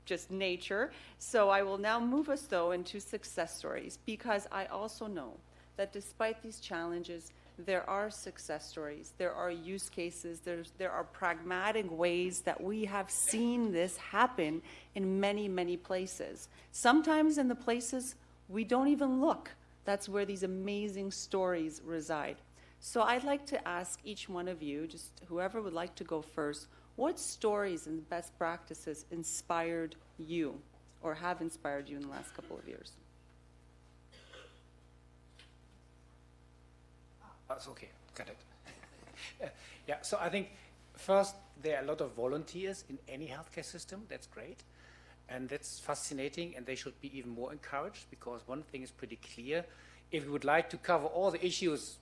just nature, so I will now move us, though, into success stories, because I also know that despite these challenges, there are success stories, there are use cases, there are pragmatic ways that we have seen this happen in many, many places. Sometimes in the places we don't even look. That's where these amazing stories reside. So I'd like to ask each one of you, just whoever would like to go first, what stories and best practices inspired you or have inspired you in the last couple of years? That's okay, got it. Yeah, so I think first, there are a lot of volunteers in any healthcare system. That's great. And that's fascinating, and they should be even more encouraged, because one thing is pretty clear. If we would like to cover all the issues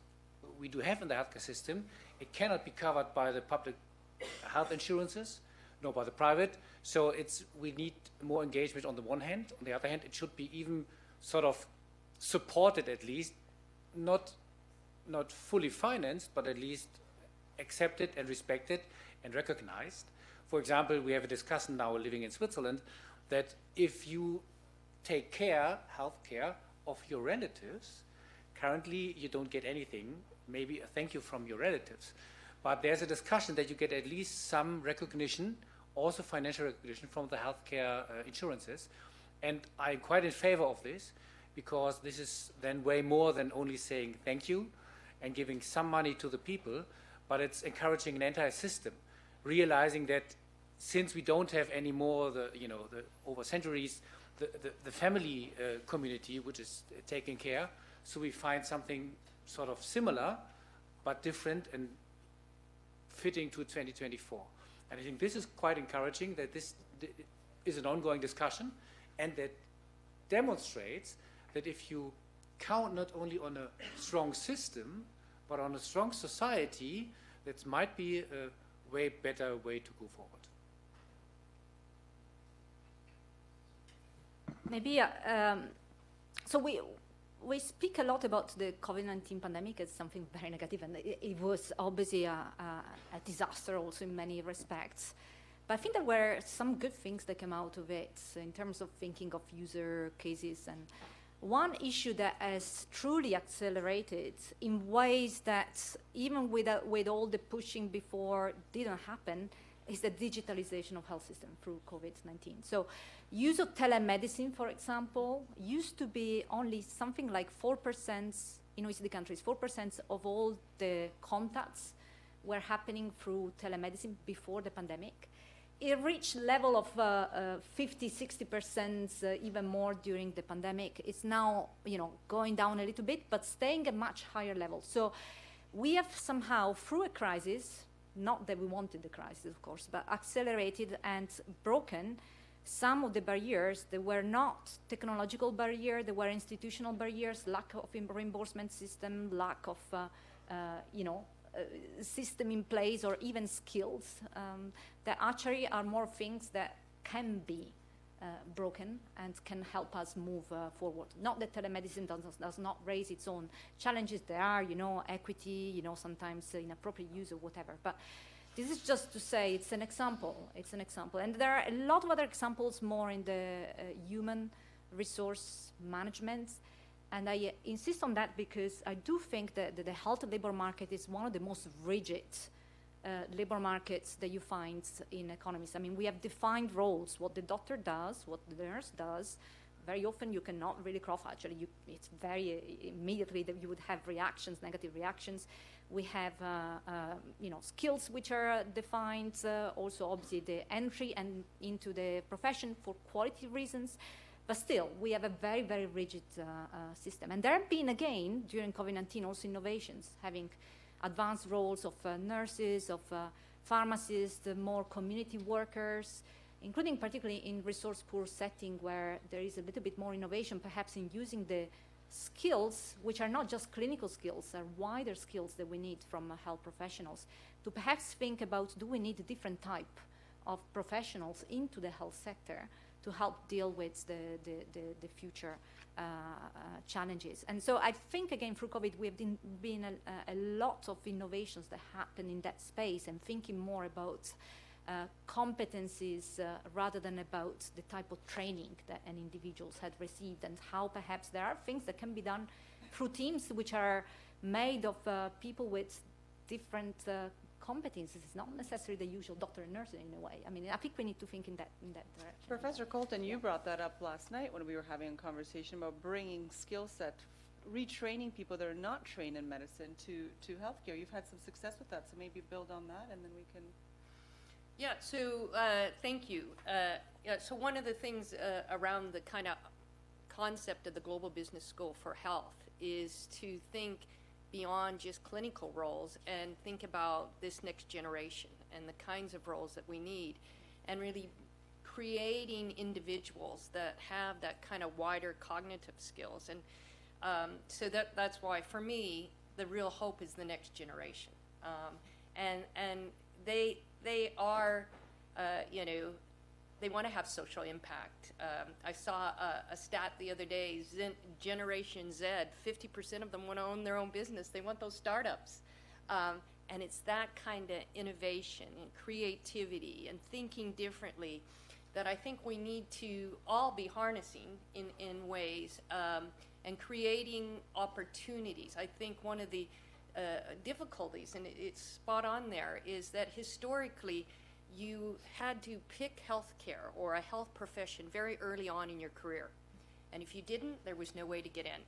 we do have in the healthcare system, it cannot be covered by the public health insurances, nor by the private. So we need more engagement on the one hand. On the other hand, it should be even sort of supported, at least, not fully financed, but at least accepted and respected and recognized. For example, we have a discussion now living in Switzerland that if you take health care of your relatives, currently you don't get anything, maybe a thank you from your relatives. But there's a discussion that you get at least some recognition, also financial recognition from the healthcare insurances. And I'm quite in favor of this, because this is then way more than only saying thank you and giving some money to the people, but it's encouraging an entire system, realizing that since we don't have any more over centuries, the family community which is taking care, so we find something sort of similar but different and fitting to 2024. And I think this is quite encouraging, that this is an ongoing discussion, and that demonstrates that if you count not only on a strong system, but on a strong society, that might be a way better way to go forward. Maybe, so we speak a lot about the COVID-19 pandemic as something very negative, and it was obviously a disaster also in many respects. But I think there were some good things that came out of it in terms of thinking of user cases. And one issue that has truly accelerated in ways that even with all the pushing before didn't happen is the digitalization of health system through COVID-19. So use of telemedicine, for example, used to be only something like 4% in OECD countries, 4% of all the contacts were happening through telemedicine before the pandemic. It reached level of 50, 60%, even more during the pandemic. It's now, going down a little bit, but staying at much higher level. So we have somehow, through a crisis, not that we wanted the crisis, of course, but accelerated and broken some of the barriers that were not technological barriers, they were institutional barriers, lack of reimbursement system, lack of, system in place, or even skills that actually are more things that can be broken and can help us move forward. Not that telemedicine does not raise its own challenges. There are, equity, sometimes inappropriate use or whatever. But this is just to say it's an example. It's an example. And there are a lot of other examples more in the human resource management. And I insist on that because I do think that the health labor market is one of the most rigid labor markets that you find in economies. I mean, we have defined roles, what the doctor does, what the nurse does. Very often you cannot really cross, actually, it's very immediately that you would have reactions, negative reactions. We have, skills which are defined, also obviously the entry and into the profession for quality reasons. But still, we have a very, very rigid system. And there have been, again, during COVID-19, also innovations, having advanced roles of nurses, of pharmacists, more community workers, including particularly in resource-poor setting where there is a little bit more innovation, perhaps in using the skills, which are not just clinical skills, are wider skills that we need from health professionals, to perhaps think about, do we need a different type of professionals into the health sector to help deal with the future challenges. And so I think, again, through COVID, we have been a lot of innovations that happen in that space, and thinking more about competencies rather than about the type of training that an individuals had received, and how perhaps there are things that can be done through teams which are made of people with different competencies. It's not necessarily the usual doctor and nurse in a way. I mean, I think we need to think in that direction. Professor Colton, you brought that up last night when we were having a conversation about bringing skill set, retraining people that are not trained in medicine to healthcare. You've had some success with that, so maybe build on that, and then we can. Yeah, so thank you. So one of the things around the kind of concept of the Global Business School for Health is to think beyond just clinical roles and think about this next generation and the kinds of roles that we need, and really creating individuals that have that kind of wider cognitive skills. And so that's why, for me, the real hope is the next generation. And they are, they want to have social impact. I saw a stat the other day, Generation Z, 50% of them want to own their own business. They want those startups. And it's that kind of innovation and creativity and thinking differently that I think we need to all be harnessing in ways and creating opportunities. I think one of the difficulties, and it's spot on there, is that historically you had to pick healthcare or a health profession very early on in your career. And if you didn't, there was no way to get in,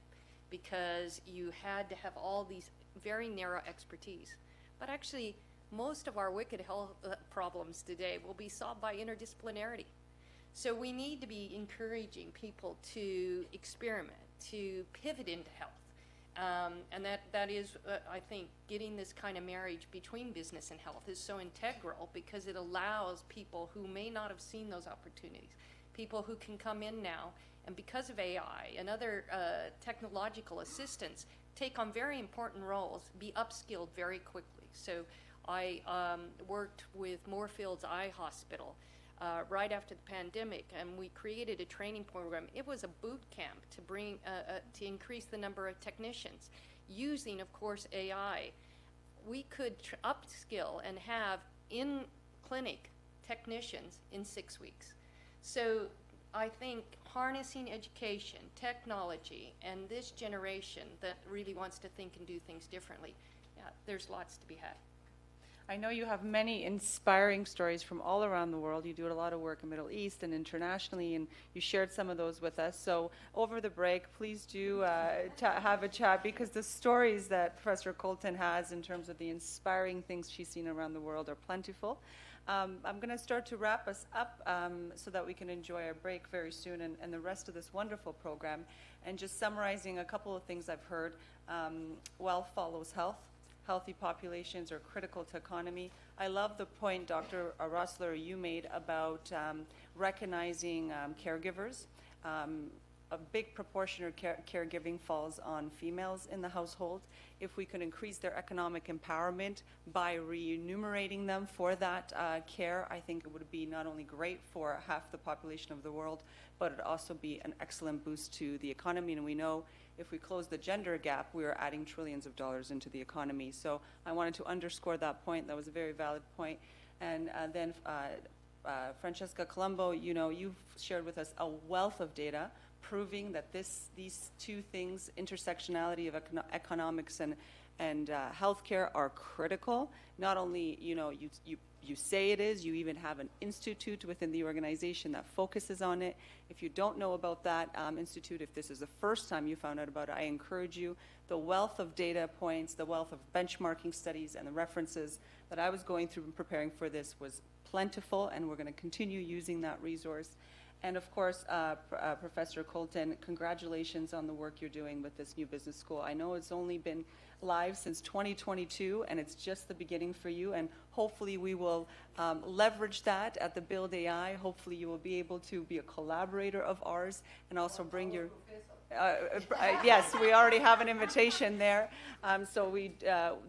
because you had to have all these very narrow expertise. But actually, most of our wicked health problems today will be solved by interdisciplinarity. So we need to be encouraging people to experiment, to pivot into health. And that is, I think, getting this kind of marriage between business and health is so integral, because it allows people who may not have seen those opportunities, people who can come in now, and because of AI and other technological assistance, take on very important roles, be upskilled very quickly. So I worked with Moorfields Eye Hospital right after the pandemic, and we created a training program. It was a boot camp to bring to increase the number of technicians, using, of course, AI. We could upskill and have in clinic technicians in 6 weeks. So I think harnessing education, technology, and this generation that really wants to think and do things differently, yeah, there's lots to be had. I know you have many inspiring stories from all around the world. You do a lot of work in the Middle East and internationally, and you shared some of those with us. So over the break, please do have a chat, because the stories that Professor Colton has in terms of the inspiring things she's seen around the world are plentiful. I'm going to start to wrap us up so that we can enjoy our break very soon and the rest of this wonderful program. And just summarizing a couple of things I've heard. Wealth follows health. Healthy populations are critical to economy. I love the point, Dr. Rossler, you made about recognizing caregivers. A big proportion of caregiving falls on females in the household. If we could increase their economic empowerment by remunerating them for that care, I think it would be not only great for half the population of the world, but it would also be an excellent boost to the economy. And we know if we close the gender gap, we are adding trillions of dollars into the economy. So I wanted to underscore that point. That was a very valid point. And then Francesca Colombo, you know, you've shared with us a wealth of data proving that these two things, intersectionality of economics and and healthcare are critical. Not only, you know, you say it is, you even have an institute within the organization that focuses on it. If you don't know about that institute, if this is the first time you found out about it, I encourage you. The wealth of data points, the wealth of benchmarking studies, and the references that I was going through and preparing for this was plentiful, and we're going to continue using that resource. And of course, Professor Colton, congratulations on the work you're doing with this new business school. I know it's only been live since 2022, and it's just the beginning for you, and hopefully we will leverage that at the BILDAI. Hopefully you will be able to be a collaborator of ours and also bring your... yes, we already have an invitation there.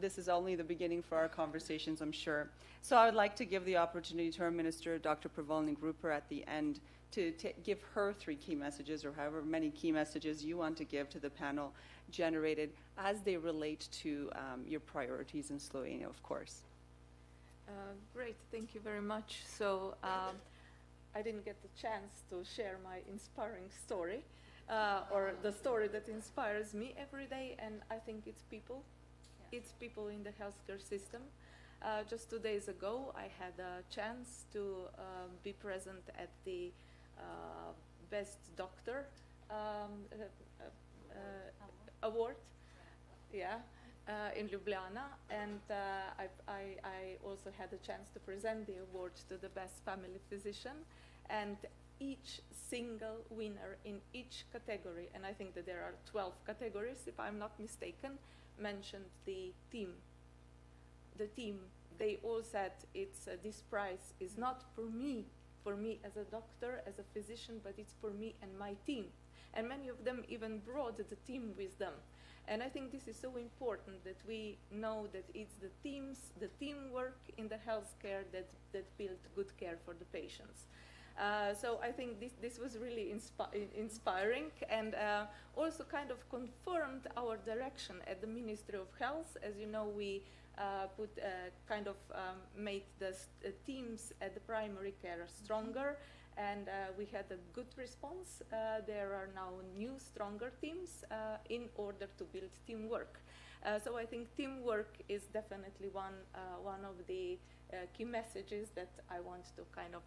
This is only the beginning for our conversations, I'm sure. So I would like to give the opportunity to our Minister, Dr. Prevolnik Rupel, at the end to give her 3 key messages, or however many key messages you want to give to the panel generated as they relate to your priorities in Slovenia, of course. Great, thank you very much. So I didn't get the chance to share my inspiring story, or the story that inspires me every day, and I think it's people. Yeah. It's people in the healthcare system. Just 2 days ago, I had a chance to be present at the Best Doctor award, in Ljubljana, and I also had a chance to present the award to the Best Family Physician, and each single winner in each category, and I think that there are 12 categories, if I'm not mistaken, mentioned the team. The team, they all said this prize is not for me as a doctor, as a physician, but it's for me and my team. And many of them even brought the team with them. And I think this is so important that we know that it's the teams, the teamwork in the healthcare that build good care for the patients. So I think this was really inspiring, and also kind of confirmed our direction at the Ministry of Health. As you know, we made the teams at the primary care stronger, and we had a good response. There are now new, stronger teams in order to build teamwork. So I think teamwork is definitely one of the key messages that I want to kind of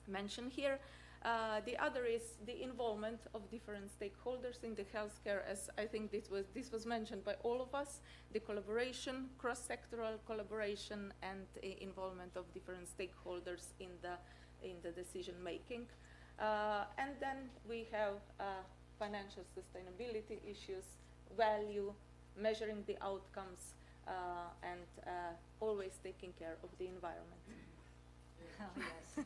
mention here. The other is the involvement of different stakeholders in the healthcare, as I think this was mentioned by all of us, the collaboration, cross-sectoral collaboration, and involvement of different stakeholders in the decision making. And then we have financial sustainability issues, value, measuring the outcomes, and always taking care of the environment. Oh, yes.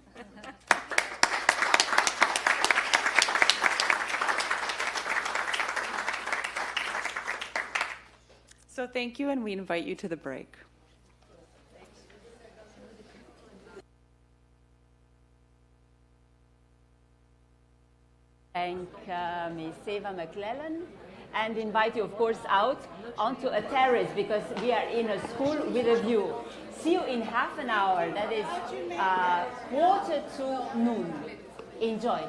So thank you, and we invite you to the break. Thank Ms. Eva McClellan, and invite you, of course, out onto a terrace, because we are in a school with a view. See you in half an hour. That is 1:45 noon. Enjoy.